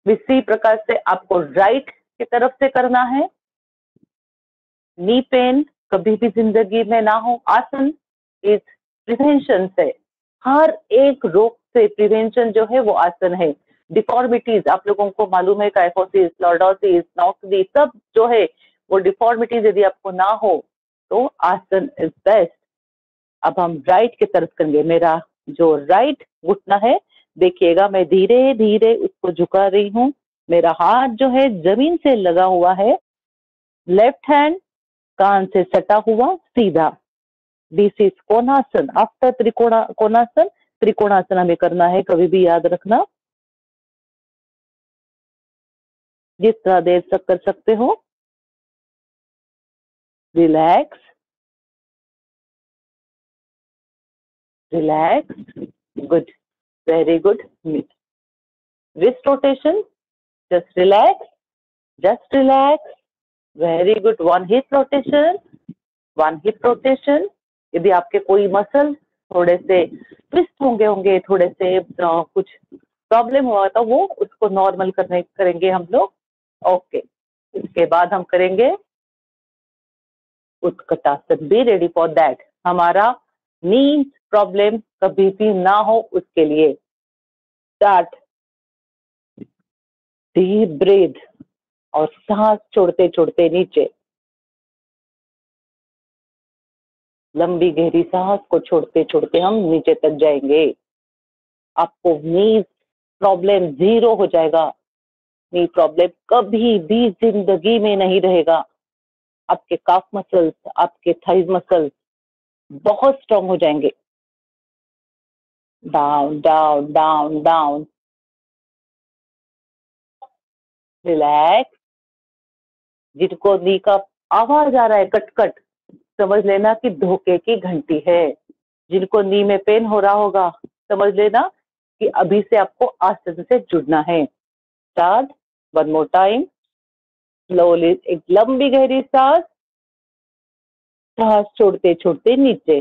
इसी प्रकार से आपको राइट की तरफ से करना है। नी पेन कभी भी जिंदगी में ना हो। आसन इज प्रिवेंशन से, हर एक रोग से प्रिवेंशन जो है वो आसन है। डिफॉर्मिटीज आप लोगों को मालूम है, काइफोसिस, लॉर्डोसिस, नॉक्सडी, सब जो है वो डिफॉर्मिटीज यदि आपको ना हो तो आसन इज बेस्ट। अब हम राइट की तरफ करेंगे। मेरा जो राइट घुटना है, देखिएगा मैं धीरे धीरे उसको झुका रही हूँ। मेरा हाथ जो है जमीन से लगा हुआ है, लेफ्ट हैंड कान से सटा हुआ सीधा। This is Konasana. आफ्टर कोणासन, त्रिकोणासन हमें करना है, कभी भी याद रखना। जितना देर तक कर सकते हो। Relax. Relax. Good. Very good. Wrist rotation. Just relax. Just relax. Very good. One hip rotation. One hip rotation. यदि आपके कोई मसल थोड़े से ट्विस्ट होंगे थोड़े से कुछ प्रॉब्लम हुआ तो वो उसको नॉर्मल करेंगे हम लोग. ओके. इसके बाद हम करेंगे Utkatasana. Be ready for that. हमारा नी प्रॉब्लम कभी भी ना हो उसके लिए. स्टार्ट. डीप ब्रीथ और सांस छोड़ते छोड़ते नीचे. लंबी गहरी सांस को छोड़ते छोड़ते हम नीचे तक जाएंगे. आपको नी प्रॉब्लम 0 हो जाएगा. नी प्रॉब्लम कभी भी जिंदगी में नहीं रहेगा. आपके काफ मसल्स, आपके थाइज मसल्स बहुत स्ट्रांग हो जाएंगे. Down down down down. Relax. जिनको नी का आवाज आ रहा है कट कट, समझ लेना कि धोखे की घंटी है. जिनको नी में पेन हो रहा होगा समझ लेना कि अभी से आपको आसन से जुड़ना है. Start. One more time. Slowly. एक लंबी गहरी सांस. सांस छोड़ते छोड़ते नीचे.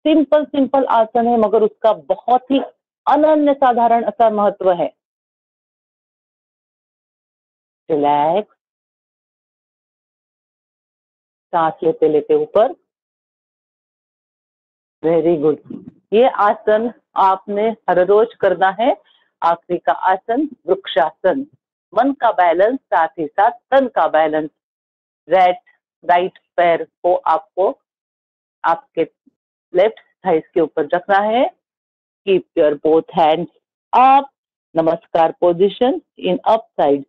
सिंपल सिंपल आसन है मगर उसका बहुत ही अनन्य साधारण ऐसा महत्व है. रिलैक्स. सांस लेते लेते ऊपर. Very good. ये आसन आपने हर रोज करना है. आखिरी का आसन वृक्षासन. मन का बैलेंस साथ ही साथ तन का बैलेंस. राइट पैर को आपको आपके लेफ्ट थाइस के ऊपर रखना है. Keep your both hands up. Namaskar position in up side.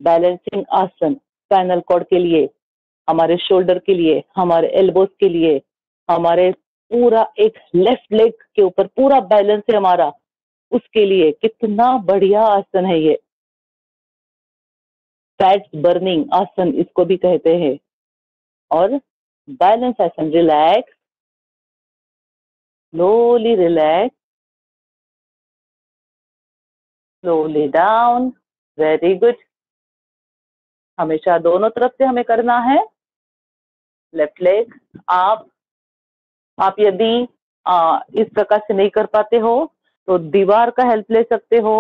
Balancing asana spinal cord के लिए, हमारे शोल्डर के लिए, हमारे एल्बोज के लिए, हमारे पूरा एक लेफ्ट लेग के ऊपर पूरा बैलेंस है हमारा, उसके लिए कितना बढ़िया आसन है ये. फैट बर्निंग आसन इसको भी कहते हैं. और बैलेंस आसन. Relax. Slowly relax. Slowly down. Very good. हमेशा दोनों तरफ से हमें करना है. Left leg. आप यदि इस प्रकार से नहीं कर पाते हो तो दीवार का हेल्प ले सकते हो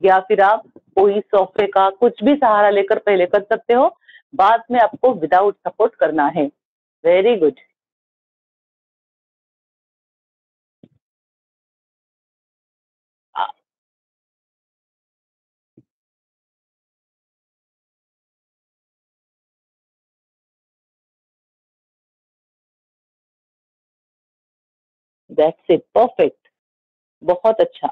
या फिर आप कोई सोफे का कुछ भी सहारा लेकर पहले कर सकते हो. बाद में आपको विदाउट सपोर्ट करना है. Very good. That's it. Perfect. बहुत अच्छा.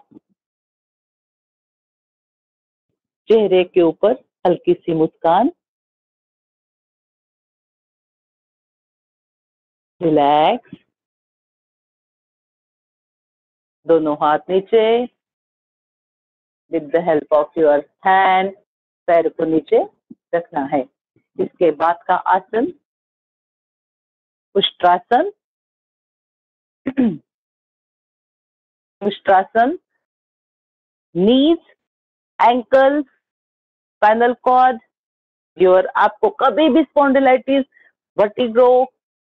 चेहरे के ऊपर हल्की सी मुस्कान. रिलैक्स. दोनों हाथ नीचे. With the help of your hand पैर को नीचे रखना है. इसके बाद का आसन उष्ट्रासन. उष्ट्रासन. नीज, एंकल, स्पाइनल कॉर्ड, योर आपको कभी भी स्पॉन्डिलाइटिस, वर्टिगो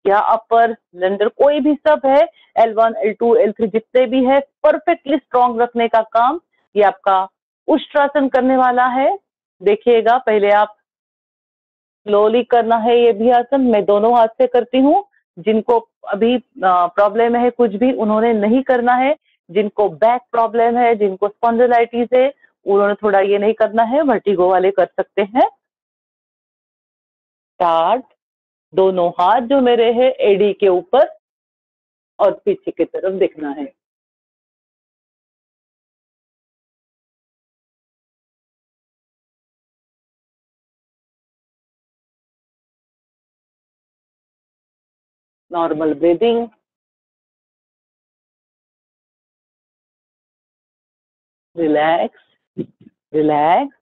या अपर लेंडर कोई भी सब है, L1, L2, L3 जितने भी है, परफेक्टली स्ट्रॉन्ग रखने का काम ये आपका उष्ट्रासन करने वाला है. देखिएगा पहले आप स्लोली करना है. ये भी आसन मैं दोनों हाथ से करती हूँ. जिनको अभी प्रॉब्लम है कुछ भी उन्होंने नहीं करना है. जिनको बैक प्रॉब्लम है, जिनको स्पॉन्डिलाइटिस है, उन्होंने थोड़ा ये नहीं करना है. वर्टिगो वाले कर सकते हैं. स्टार्ट. दोनों हाथ जो मेरे हैं एडी के ऊपर और पीछे की तरफ देखना है. Normal breathing. रिलैक्स. रिलैक्स.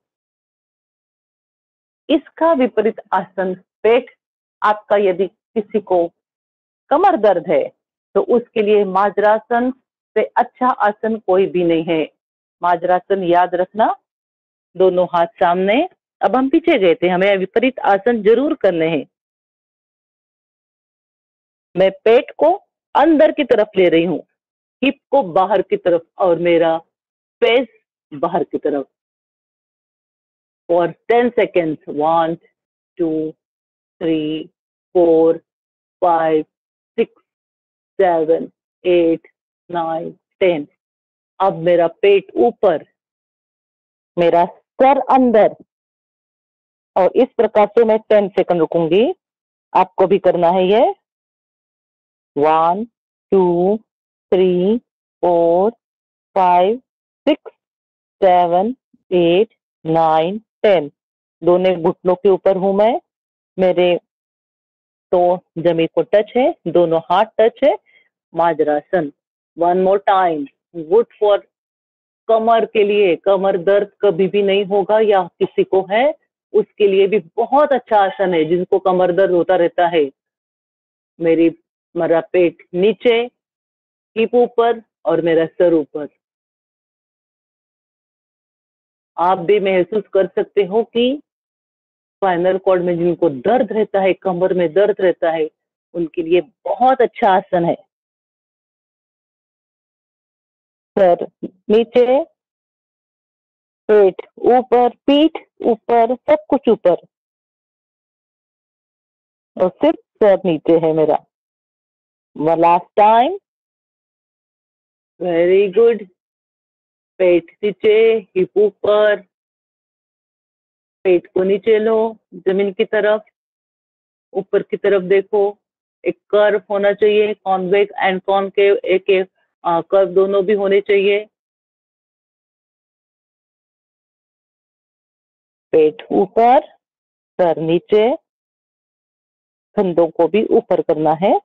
इसका विपरीत आसन पेट। आपका यदि किसी को कमर दर्द है तो उसके लिए माजरासन से अच्छा आसन कोई भी नहीं है। माजरासन याद रखना, दोनों हाथ सामने। अब हम पीछे गए थे, हमें विपरीत आसन जरूर करने हैं। मैं पेट को अंदर की तरफ ले रही हूँ, हिप को बाहर की तरफ, और मेरा फेस बाहर की तरफ। For 10 seconds, 1 2 3 4 5 6 7 8 9 10। अब मेरा पेट ऊपर, मेरा सर अंदर, और इस प्रकार से मैं 10 सेकंड रुकूंगी। आपको भी करना है ये। 1 2 3 4 5 6 7 8 9 10। दोनों घुटनों के ऊपर हूं मैं, मेरे तो जमीन को टच है, दोनों हाथ टच है। माजरासन। 1 मोर टाइम। गुड फॉर कमर के लिए। कमर दर्द कभी भी नहीं होगा, या किसी को है उसके लिए भी बहुत अच्छा आसन है, जिनको कमर दर्द होता रहता है। मेरा पेट नीचे, हिप ऊपर, और मेरा सर ऊपर। आप भी महसूस कर सकते हो कि स्पाइनल कॉर्ड में जिनको दर्द रहता है, कमर में दर्द रहता है, उनके लिए बहुत अच्छा आसन है। सर नीचे, पेट ऊपर, पीठ ऊपर, सब कुछ ऊपर, और सिर्फ सर नीचे है मेरा। Last time. Very good. पेट नीचे, हिप ऊपर, पेट को नीचे लो, जमीन की तरफ, ऊपर की तरफ देखो। एक कर्व होना चाहिए, कॉन्वेक्स एंड कॉनकेव, एक कर्व दोनों भी होने चाहिए। पेट ऊपर, सर नीचे, कंधों को भी ऊपर करना है।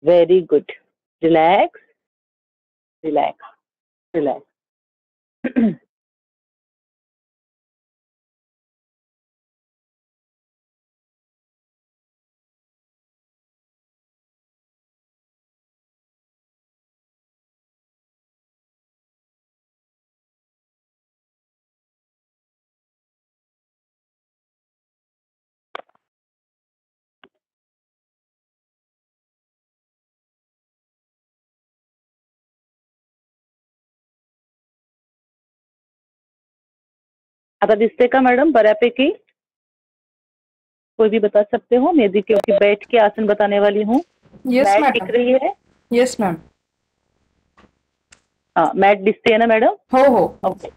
Very good. Relax, relax, relax. आता दिसते का मॅडम बऱ्यापैकी? कोई भी बता सकते हो? मैं भी क्योंकि बैठ के आसन बताने वाली हूँ। Yes mat madam. दिख रही है? Yes ma'am. हाँ, मैट दिखती है ना मैडम? हो हो। ओके।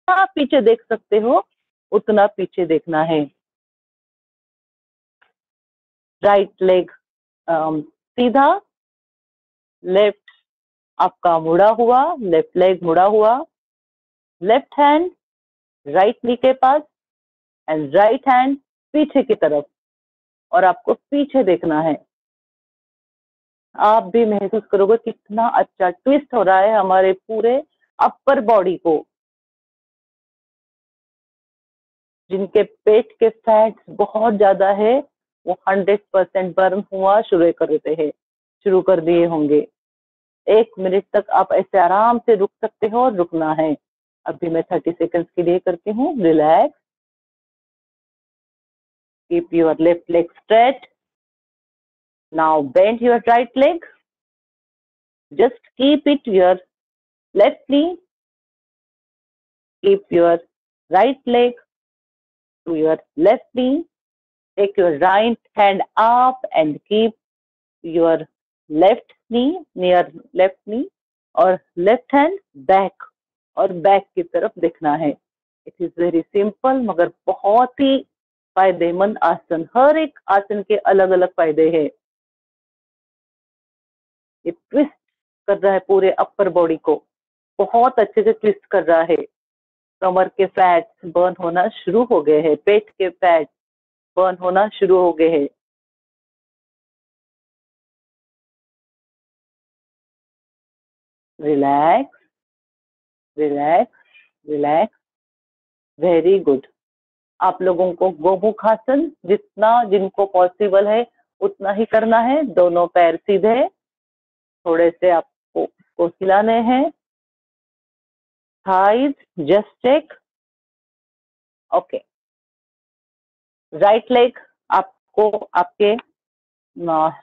आप पीछे देख सकते हो, उतना पीछे देखना है। राइट लेग सीधा, लेफ्ट आपका मुड़ा हुआ, लेफ्ट लेग मुड़ा हुआ, लेफ्ट हैंड राइट नी के पास, एंड राइट हैंड पीछे की तरफ, और आपको पीछे देखना है। आप भी महसूस करोगे कितना अच्छा ट्विस्ट हो रहा है हमारे पूरे अपर बॉडी को। जिनके पेट के फैट्स बहुत ज्यादा है, वो 100% बर्न हुआ शुरू कर दिए होंगे। 1 मिनट तक आप ऐसे आराम से रुक सकते हो और रुकना है। अभी मैं 30 सेकंड्स के लिए करती हूँ। Relax, keep your left leg straight. Now bend your right leg, just keep it your left knee, keep your right leg to your left knee, take your right hand up and keep your left knee near left knee और left hand back और back की तरफ देखना है। It is very simple मगर बहुत ही फायदेमंद आसन। हर एक आसन के अलग अलग फायदे हैं। ये ट्विस्ट कर रहा है पूरे अपर बॉडी को, बहुत अच्छे से ट्विस्ट कर रहा है। कमर के फैट्स बर्न होना शुरू हो गए हैं, पेट के फैट बर्न होना शुरू हो गए हैं। Relax, relax, relax, very good. आप लोगों को गोमुखासन जितना जिनको पॉसिबल है उतना ही करना है। दोनों पैर सीधे, थोड़े से आपको को हिलाने हैं। Thighs just check, okay. Right leg आपको आपके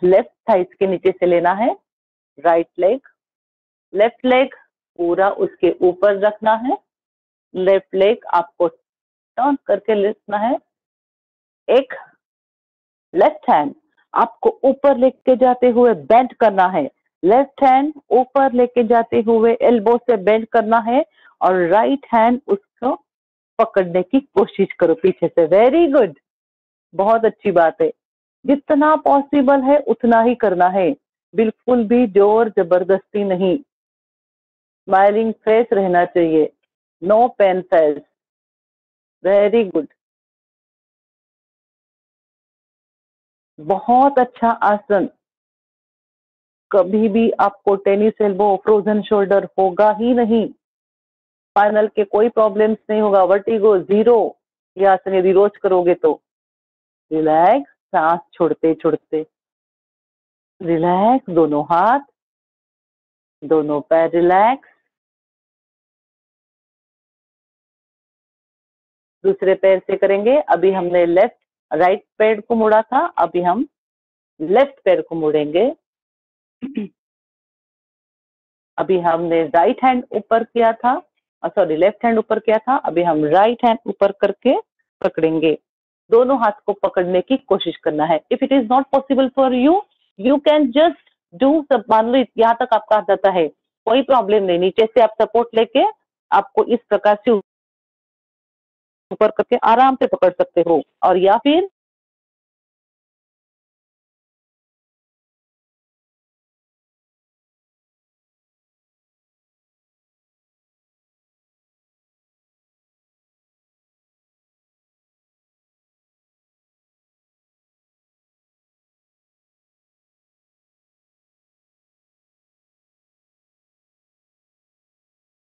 लेफ्ट थाइज के नीचे से लेना है। राइट लेग, लेफ्ट लेग पूरा उसके ऊपर रखना है। लेफ्ट लेग आपको टर्न करके लेना है। एक लेफ्ट हैंड आपको ऊपर लेके जाते हुए बेंड करना है। लेफ्ट हैंड ऊपर लेके जाते हुए एल्बो से बेंड करना है और राइट हैंड उसको पकड़ने की कोशिश करो पीछे से। वेरी गुड, बहुत अच्छी बात है। जितना पॉसिबल है उतना ही करना है, बिल्कुल भी जोर जबरदस्ती नहीं। स्माइलिंग फेस रहना चाहिए, no pain face. Very good, बहुत अच्छा आसन। कभी भी आपको टेनिस एल्बो, फ्रोजन शोल्डर होगा ही नहीं। स्पाइनल के कोई प्रॉब्लम्स नहीं होगा, वर्टिगो जीरो। ये आसन यदि रोज करोगे तो। रिलैक्स, सांस छोड़ते छोड़ते रिलैक्स। दोनों हाथ, दोनों पैर रिलैक्स। दूसरे पैर से करेंगे। अभी हमने राइट पैर को मोड़ा था, अभी हम लेफ्ट पैर को मोड़ेंगे। अभी हमने राइट हैंड ऊपर किया था, सॉरी लेफ्ट हैंड ऊपर किया था। अभी हम राइट हैंड ऊपर करके पकड़ेंगे। दोनों हाथ को पकड़ने की कोशिश करना है। If it is not possible for you, you can just do सब। मान लो यहाँ तक आपका हाथ जाता है, कोई प्रॉब्लम नहीं। नीचे से आप सपोर्ट लेके आपको इस प्रकार से ऊपर करके आराम से पकड़ सकते हो। और या फिर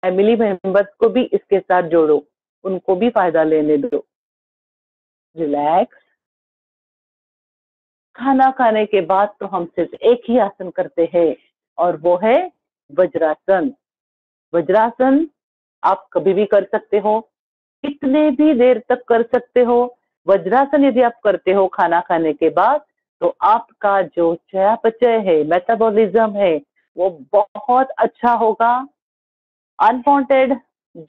फैमिली मेंबर्स को भी इसके साथ जोड़ो, उनको भी फायदा लेने दो। रिलैक्स। खाना खाने के बाद तो हम सिर्फ एक ही आसन करते हैं और वो है वज्रासन। वज्रासन आप कभी भी कर सकते हो, कितने भी देर तक कर सकते हो। वज्रासन यदि आप करते हो खाना खाने के बाद तो आपका जो चयापचय है, मेटाबॉलिज्म है, वो बहुत अच्छा होगा। अनवांटेड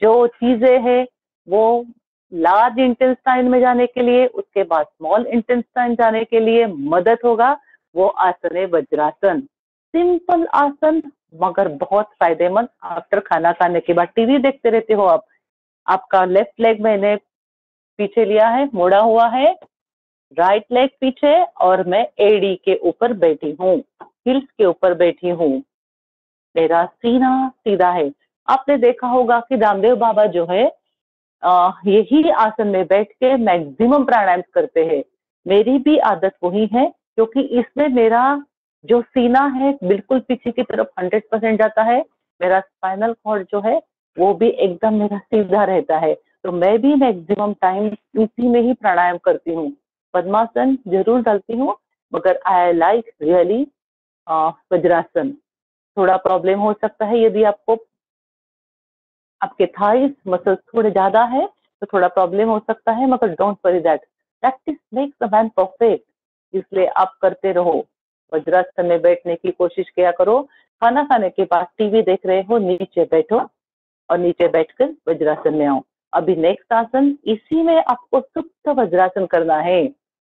जो चीजें हैं वो लार्ज इंटेस्टाइन में जाने के लिए, उसके बाद स्मॉल इंटेस्टाइन जाने के लिए मदद होगा। वो आसन है वज्रासन। सिंपल आसन मगर बहुत फायदेमंद। आफ्टर खाना खाने के बाद टीवी देखते रहते हो आप, आपका लेफ्ट लेग मैंने पीछे लिया है, मोड़ा हुआ है, राइट लेग पीछे, और मैं एडी के ऊपर बैठी हूँ, हिल्स के ऊपर बैठी हूँ। मेरा सीना सीधा है। आपने देखा होगा कि रामदेव बाबा जो है यही आसन में बैठ के मैक्सिमम प्राणायाम करते हैं। मेरी भी आदत वही है, क्योंकि इसमें मेरा जो सीना है बिल्कुल पीछे की तरफ 100% जाता है। मेरा स्पाइनल कॉर्ड जो है वो भी एकदम मेरा सीधा रहता है। तो मैं भी मैक्सिमम टाइम इसी में ही प्राणायाम करती हूँ। पद्मासन जरूर डालती हूँ, मगर आई लाइक रियली वज्रासन। थोड़ा प्रॉब्लम हो सकता है यदि आपको आपके थाइस मसल्स थोड़े ज्यादा है तो थोड़ा प्रॉब्लम हो सकता है, मगर don't worry that practice makes a man perfect. इसलिए आप करते रहो, वज्रासन में बैठने की कोशिश किया करो। खाना खाने के बाद टीवी देख रहे हो, नीचे बैठो और नीचे बैठकर वज्रासन में आओ। अभी नेक्स्ट आसन, इसी में आपको सुप्त वज्रासन करना है,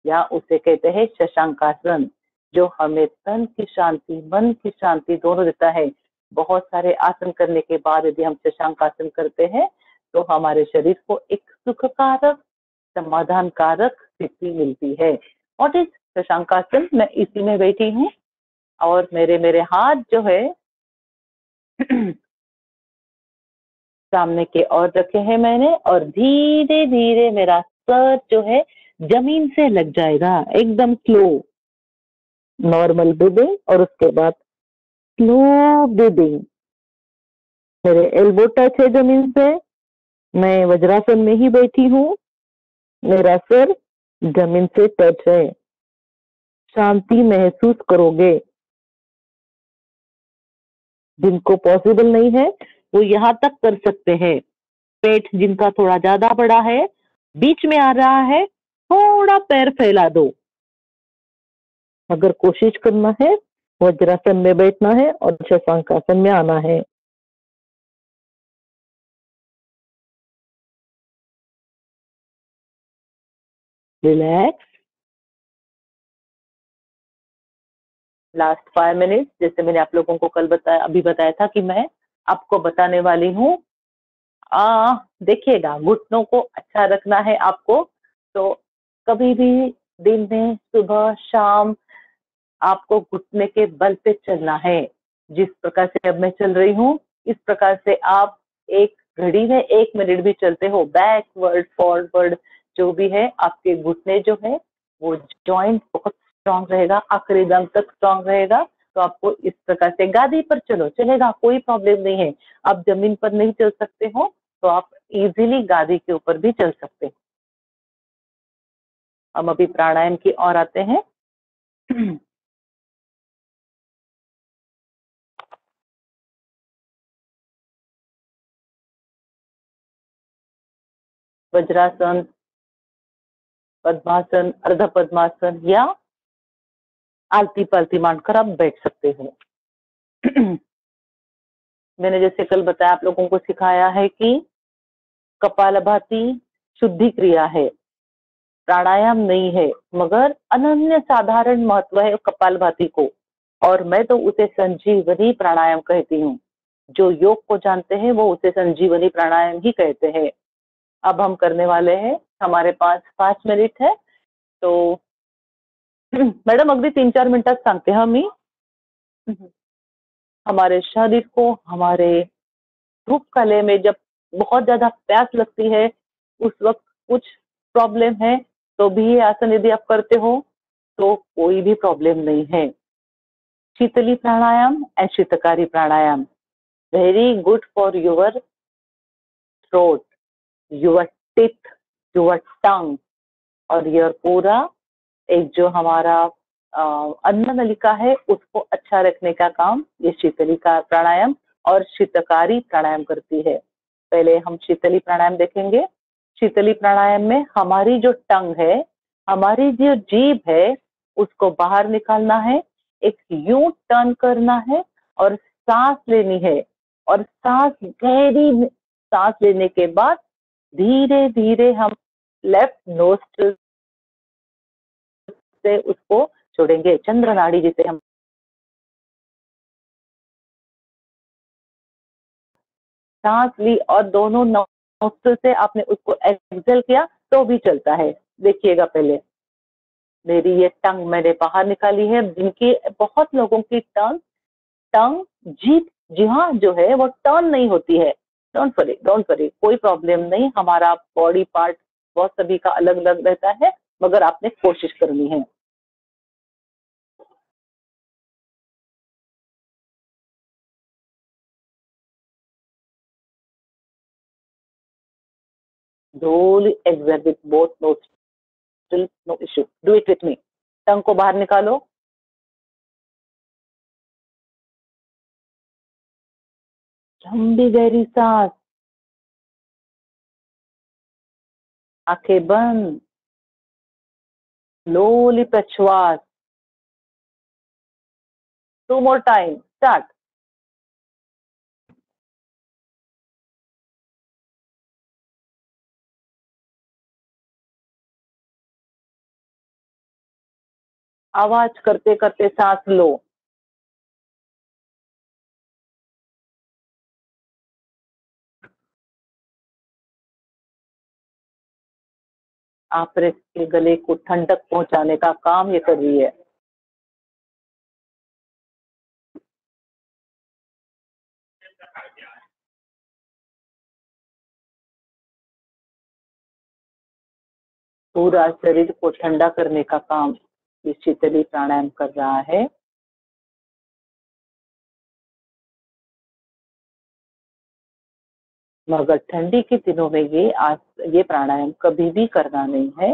या उसे कहते हैं शशांकासन, जो हमें तन की शांति मन की शांति दोनों देता है। बहुत सारे आसन करने के बाद यदि हम शशांकासन करते हैं तो हमारे शरीर को एक सुखकारक समाधान कारक स्थिति मिलती है। और इस शशांकासन मैं इसी में बैठी हूँ और मेरे मेरे हाथ जो है सामने के ओर रखे हैं मैंने, और धीरे धीरे मेरा सर जो है जमीन से लग जाएगा, एकदम स्लो नॉर्मल ब्रीदिंग, और उसके बाद स्लो ब्रीदिंग। मेरे एल्बो टच है जमीन से, मैं वज्रासन में ही बैठी हूँ, मेरा सर जमीन से टच है। शांति महसूस करोगे। जिनको पॉसिबल नहीं है वो यहाँ तक कर सकते हैं। पेट जिनका थोड़ा ज्यादा बड़ा है, बीच में आ रहा है, थोड़ा पैर फैला दो। अगर कोशिश करना है वज्रासन में बैठना है और शशांकासन में आना है। रिलैक्स। लास्ट 5 मिनट, जैसे मैंने आप लोगों को कल बताया, अभी बताया था कि मैं आपको बताने वाली हूँ। देखिएगा, घुटनों को अच्छा रखना है आपको, तो कभी भी दिन में सुबह शाम आपको घुटने के बल पे चलना है। जिस प्रकार से अब मैं चल रही हूँ, इस प्रकार से आप एक घड़ी में 1 मिनट भी चलते हो, बैकवर्ड फॉरवर्ड जो भी है, आपके घुटने जो है वो जॉइंट बहुत स्ट्रांग रहेगा, आखिरी दम तक स्ट्रांग रहेगा। तो आपको इस प्रकार से गादी पर चलो, चलेगा, कोई प्रॉब्लम नहीं है। आप जमीन पर नहीं चल सकते हो तो आप इजीली गादी के ऊपर भी चल सकते हो। हम अभी प्राणायाम की ओर आते हैं। वज्रासन, पद्मासन, अर्ध पद्मासन या आलती पालती मानकर आप बैठ सकते हो। मैंने जैसे कल बताया, आप लोगों को सिखाया है कि कपालभाति शुद्धि क्रिया है, प्राणायाम नहीं है, मगर अनन्य साधारण महत्व है कपालभाति को, और मैं तो उसे संजीवनी प्राणायाम कहती हूँ। जो योग को जानते हैं वो उसे संजीवनी प्राणायाम ही कहते हैं। अब हम करने वाले हैं, हमारे पास 5 मिनिट है, तो मॅडम अगदी 3-4 मिनिटात सांगते हा मी। हमारे शरीर को, हमारे धूप काले में जब बहुत ज्यादा प्यास लगती है, उस वक्त कुछ प्रॉब्लम है, तो भी ये आसन यदि आप करते हो तो कोई भी प्रॉब्लम नहीं है। Sheetali pranayama and sheetkari pranayama, very good for your throat, your teeth, your tongue, और योर पूरा एक जो हमारा अन्न नलिका है उसको अच्छा रखने का काम ये शीतली का प्राणायाम और शीतकारी प्राणायाम करती है। पहले हम शीतली प्राणायाम देखेंगे। शीतली प्राणायाम में हमारी जो टंग है, हमारी जो जीभ है, उसको बाहर निकालना है, एक यू टर्न करना है और सांस लेनी है, और सांस गहरी सांस लेने के बाद धीरे धीरे हम लेफ्ट नोस्ट्रिल से उसको छोड़ेंगे, चंद्र नाड़ी जिसे हम सांस ली और दोनों नोस्ट्रिल से आपने उसको एक्सहेल किया तो भी चलता है। देखिएगा, पहले मेरी ये टंग मैंने बाहर निकाली है। जिनकी बहुत लोगों की टंग टंग जीभ, जी हाँ, जो है वो टर्न नहीं होती है। डोंट वरी, डोंट वरी, कोई प्रॉब्लम नहीं। हमारा बॉडी पार्ट बहुत सभी का अलग अलग रहता है, मगर आपने कोशिश करनी है। Slowly exhale with both nostrils, no issue. Do it with me. टंग को बाहर निकालो, लंबी गहरी सांस, आंखें बंद, स्लोली प्रश्वास। 2 more time, स्टार्ट। आवाज करते करते सांस लो। आप के गले को ठंडक पहुंचाने का काम ये कर रही है। पूरा शरीर को ठंडा करने का काम ये शीतली प्राणायाम कर रहा है। मगर ठंडी के दिनों में ये प्राणायाम कभी भी करना नहीं है।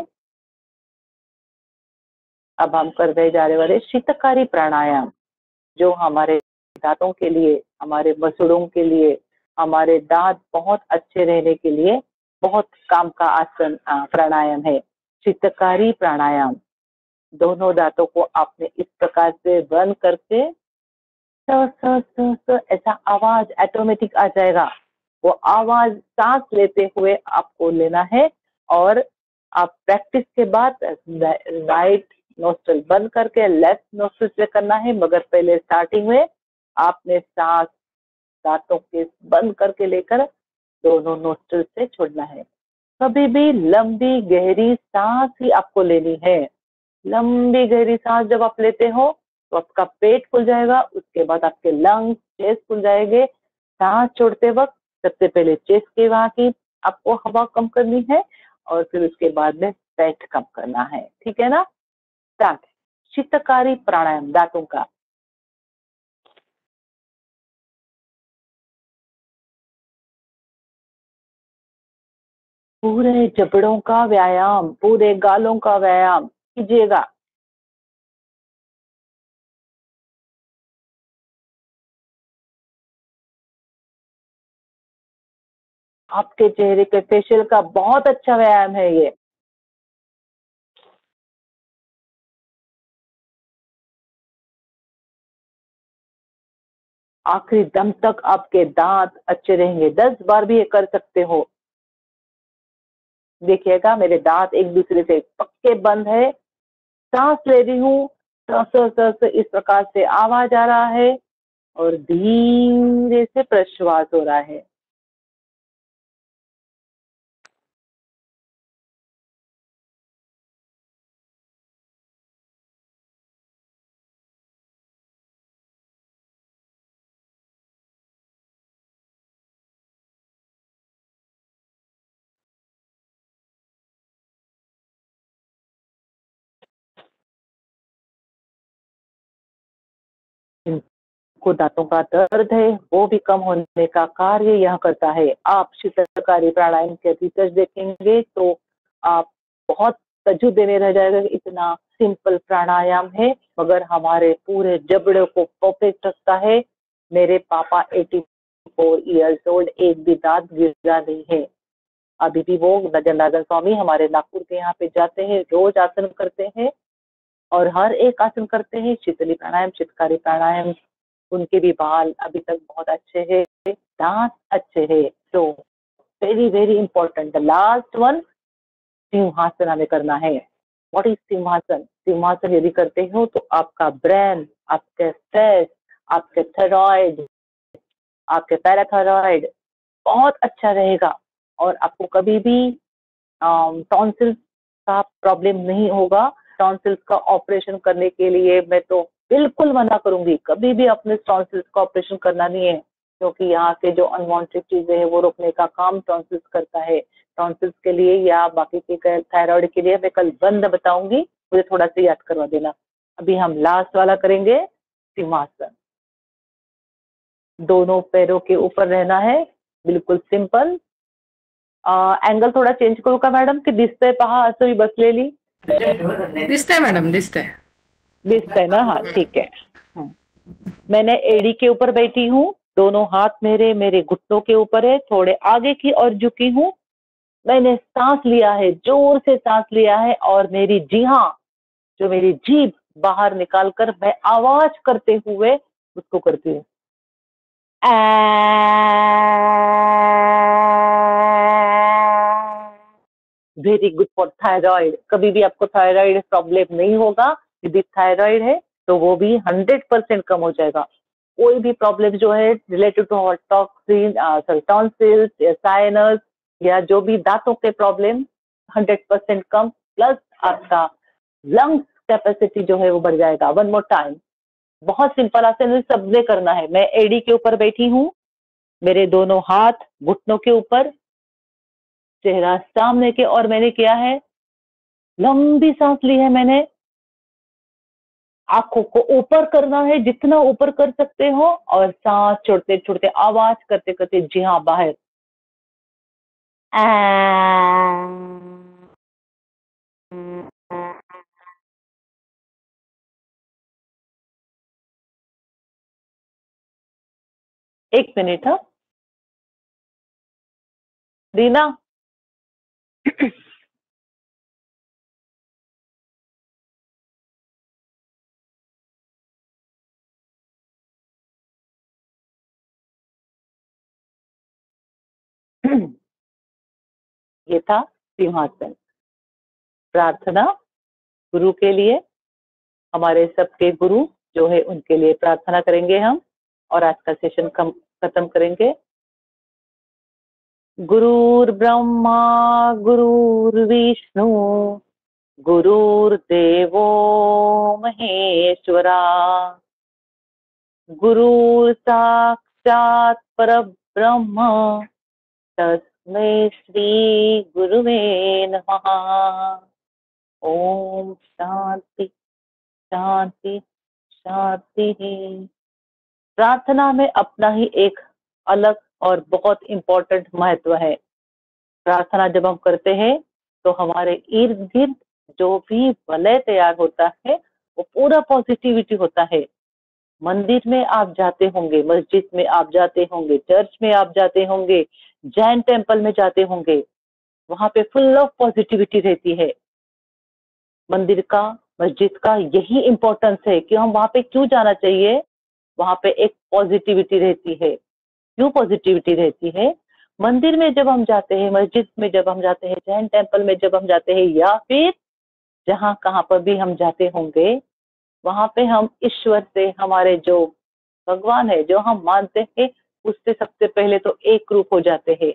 अब हम करने जा रहे वाले शीतकारी प्राणायाम, जो हमारे दांतों के लिए, हमारे मसूड़ों के लिए, हमारे दांत बहुत अच्छे रहने के लिए बहुत काम का आसन प्राणायाम है। शीतकारी प्राणायाम। दोनों दांतों को आपने इस प्रकार से बंद करके ऐसा आवाज ऑटोमेटिक आ जाएगा। वो आवाज सांस लेते हुए आपको लेना है। और आप प्रैक्टिस के बाद राइट नोस्ट्रल बंद करके लेफ्ट नोस्ट्रल से करना है। मगर पहले स्टार्टिंग में आपने सांस दांतों के बंद करके लेकर दोनों नोस्ट्रल से छोड़ना है। कभी भी लंबी गहरी सांस ही आपको लेनी है। लंबी गहरी सांस जब आप लेते हो तो आपका पेट खुल जाएगा, उसके बाद आपके लंग्स, चेस्ट खुल जाएंगे। सांस छोड़ते वक्त सबसे पहले चेस्ट के वहां की आपको हवा कम करनी है और फिर उसके बाद में पेट कम करना है। ठीक है ना? स्टार्ट। शीतकारी प्राणायाम दांतों का। पूरे जबड़ों का व्यायाम, पूरे गालों का व्यायाम कीजिएगा। आपके चेहरे के फेशियल का बहुत अच्छा व्यायाम है ये। आखिरी दम तक आपके दांत अच्छे रहेंगे। 10 बार भी ये कर सकते हो। देखिएगा मेरे दांत एक दूसरे से पक्के बंद है। सांस ले रही हूँ, इस प्रकार से आवाज आ रहा है और धीरे से प्रश्वास हो रहा है। को दांतों का दर्द है वो भी कम होने का कार्य यह करता है। आप शीतलकारी प्राणायाम के रिसर्च देखेंगे तो आप बहुत तजुब देने रह जाएगा। इतना सिंपल प्राणायाम है मगर हमारे पूरे जबड़े को परफेक्ट रखता है। मेरे पापा 84 ईयर्स ओल्ड, एक भी दांत गिरा नहीं है। अभी भी वो जनार्दन स्वामी हमारे नागपुर के यहाँ पे जाते हैं, रोज आसन करते हैं और हर एक आसन करते हैं। शीतली प्राणायाम, शीतकारी प्राणायाम। उनके भी बाल अभी तक बहुत अच्छे हैं, दांत अच्छे है। तो very very important the last one, सिंहासन हमें करना है। व्हाट इज सिंहासन? सिंहासन यदि करते हो तो आपका ब्रेन, आपके स्ट्रेस, आपके थायराइड, आपके पैराथायराइड बहुत अच्छा रहेगा और आपको कभी भी टॉन्सिल्स का प्रॉब्लम नहीं होगा। टॉन्सिल्स का ऑपरेशन करने के लिए मैं तो बिल्कुल मना करूंगी। कभी भी अपने टॉन्सिल्स का ऑपरेशन करना नहीं है क्योंकि यहाँ के जो अनवांटेड चीजें हैं वो रोकने का काम टॉन्सिल्स करता है। टॉन्सिल्स के लिए या बाकी के थायराइड के लिए मैं कल बंद बताऊंगी, मुझे थोड़ा सा याद करवा देना। अभी हम लास्ट वाला करेंगे, सिंहासन। दोनों पैरों के ऊपर रहना है, बिल्कुल सिंपल। अँगल थोडा चेंज करू का मॅडम की दिसतंय पहा असं मी बसलेली? दिसतंय मॅडम, दिसतंय. दिसतंय ना? हाँ ठीक है। मैंने एड़ी के ऊपर बैठी हूँ, दोनों हाथ मेरे मेरे घुटनों के ऊपर है, थोड़े आगे की ओर झुकी हूँ। मैंने सांस लिया है, जोर से सांस लिया है, और मेरी जी हाँ, जो मेरी जीभ बाहर निकालकर मैं आवाज करते हुए उसको करती हूँ। Very good for thyroid. कभी भी आपको थायराइड प्रॉब्लम नहीं होगा, यदि थायराइड है तो वो भी 100% कम हो जाएगा। कोई भी प्रॉब्लम जो है रिलेटेड टू टॉक्सिन, टॉन्सिल्स या साइनस या जो भी दांतों के प्रॉब्लम, 100% कम, प्लस आपका लंग्स कैपेसिटी जो है वो बढ़ जाएगा। वन मोर टाइम, बहुत सिंपल आसन है, सबने करना है। मैं एडी के ऊपर बैठी हूँ, मेरे दोनों हाथ घुटनों के ऊपर, चेहरा सामने के, और मैंने किया है, लंबी सांस ली है मैंने। आंखों को ऊपर करना है, जितना ऊपर कर सकते हो, और सांस छोड़ते छोड़ते आवाज करते करते जी हाँ बाहर। एक मिनट। हाँ रीना, ये था सिंहासन। प्रार्थना गुरु के लिए, हमारे सबके गुरु जो है उनके लिए प्रार्थना करेंगे हम, और आज का सेशन खत्म करेंगे। गुरुर्ब्रह्मा गुरुर्विष्णु गुरुर्देवो महेश्वरा, गुरु साक्षात् परब्रह्म, तस्मै श्री गुरुवे नमः। ओम शांति शांति शांति। प्रार्थना में अपना ही एक अलग और बहुत इंपॉर्टेंट महत्व है। प्रार्थना जब हम करते हैं तो हमारे इर्द गिर्द जो भी वलय तैयार होता है वो पूरा पॉजिटिविटी होता है। मंदिर में आप जाते होंगे, मस्जिद में आप जाते होंगे, चर्च में आप जाते होंगे, जैन टेम्पल में जाते होंगे, वहां पे फुल ऑफ पॉजिटिविटी रहती है। मंदिर का, मस्जिद का यही इम्पोर्टेंस है कि हम वहां पे क्यों जाना चाहिए। वहां पे एक पॉजिटिविटी रहती है। क्यों पॉजिटिविटी रहती है? मंदिर में जब हम जाते हैं, मस्जिद में जब हम जाते हैं, जैन टेम्पल में जब हम जाते हैं, या फिर जहाँ कहाँ पर भी हम जाते होंगे, वहां पे हम ईश्वर से, हमारे जो भगवान है जो हम मानते हैं, उससे सबसे पहले तो एक रूप हो जाते हैं।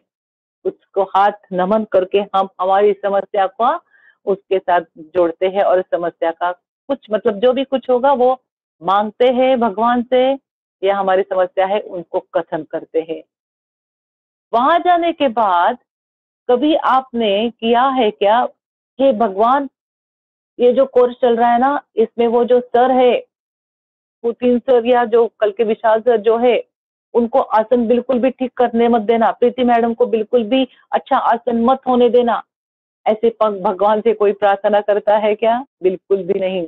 उसको हाथ नमन करके हम हमारी समस्या को उसके साथ जोड़ते हैं, और समस्या का कुछ मतलब जो भी कुछ होगा वो मांगते हैं भगवान से, या हमारी समस्या है उनको कथन करते हैं। वहां जाने के बाद कभी आपने किया है क्या, हे भगवान, ये जो कोर्स चल रहा है ना, इसमें वो जो सर है, पुतिन सर या जो कल के विशाल सर जो है, उनको आसन बिल्कुल भी ठीक करने मत देना। प्रीति मैडम को बिल्कुल भी अच्छा आसन मत होने देना। ऐसे भगवान से कोई प्रार्थना करता है क्या? बिल्कुल भी नहीं।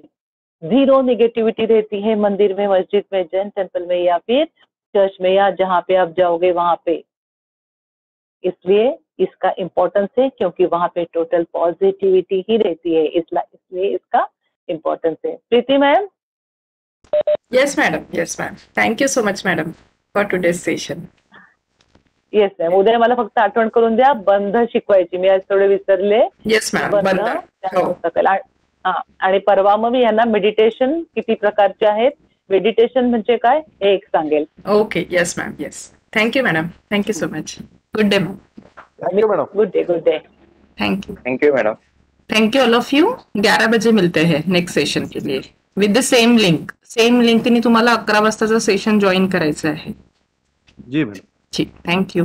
जीरो नेगेटिविटी रहती है मंदिर में, मस्जिद में, जैन टेम्पल में, या फिर चर्च में, या जहाँ पे आप जाओगे वहां पे। इसलिए इसका इम्पोर्टेंस है, क्योंकि वहां पे टोटल पॉजिटिविटी ही रहती है, इसलिए इसका इम्पोर्टेंस है। प्रीति ma'am. Yes, madam. Yes, ma'am. Thank you so much, madam, for today's session. Yes ma'am, उद्या मला फक्त आठवण करून द्या, बंध शिकवायची. मी आज थोडे विसरले. Yes, ma'am. बंध बंद. त्या हो. पुस्तकाला. हा, आणि परवा मग मी यांना मेडिटेशन किती प्रकारचे आहेत, मेडिटेशन म्हणजे काय हे एक सांगेल. Okay. Yes, ma'am. Yes. Thank you, madam. Thank you so much. Good day, ma'am. Thank you madam. Good day, good day. Thank you. Thank you madam. Thank you all of you. 11 बजे मिलते हैं next session के लिए with the same link. Same लिंकनी तुम्हाला 11 वाजताचा session join करायचं आहे. जी मैडम। ठीक. Thank you.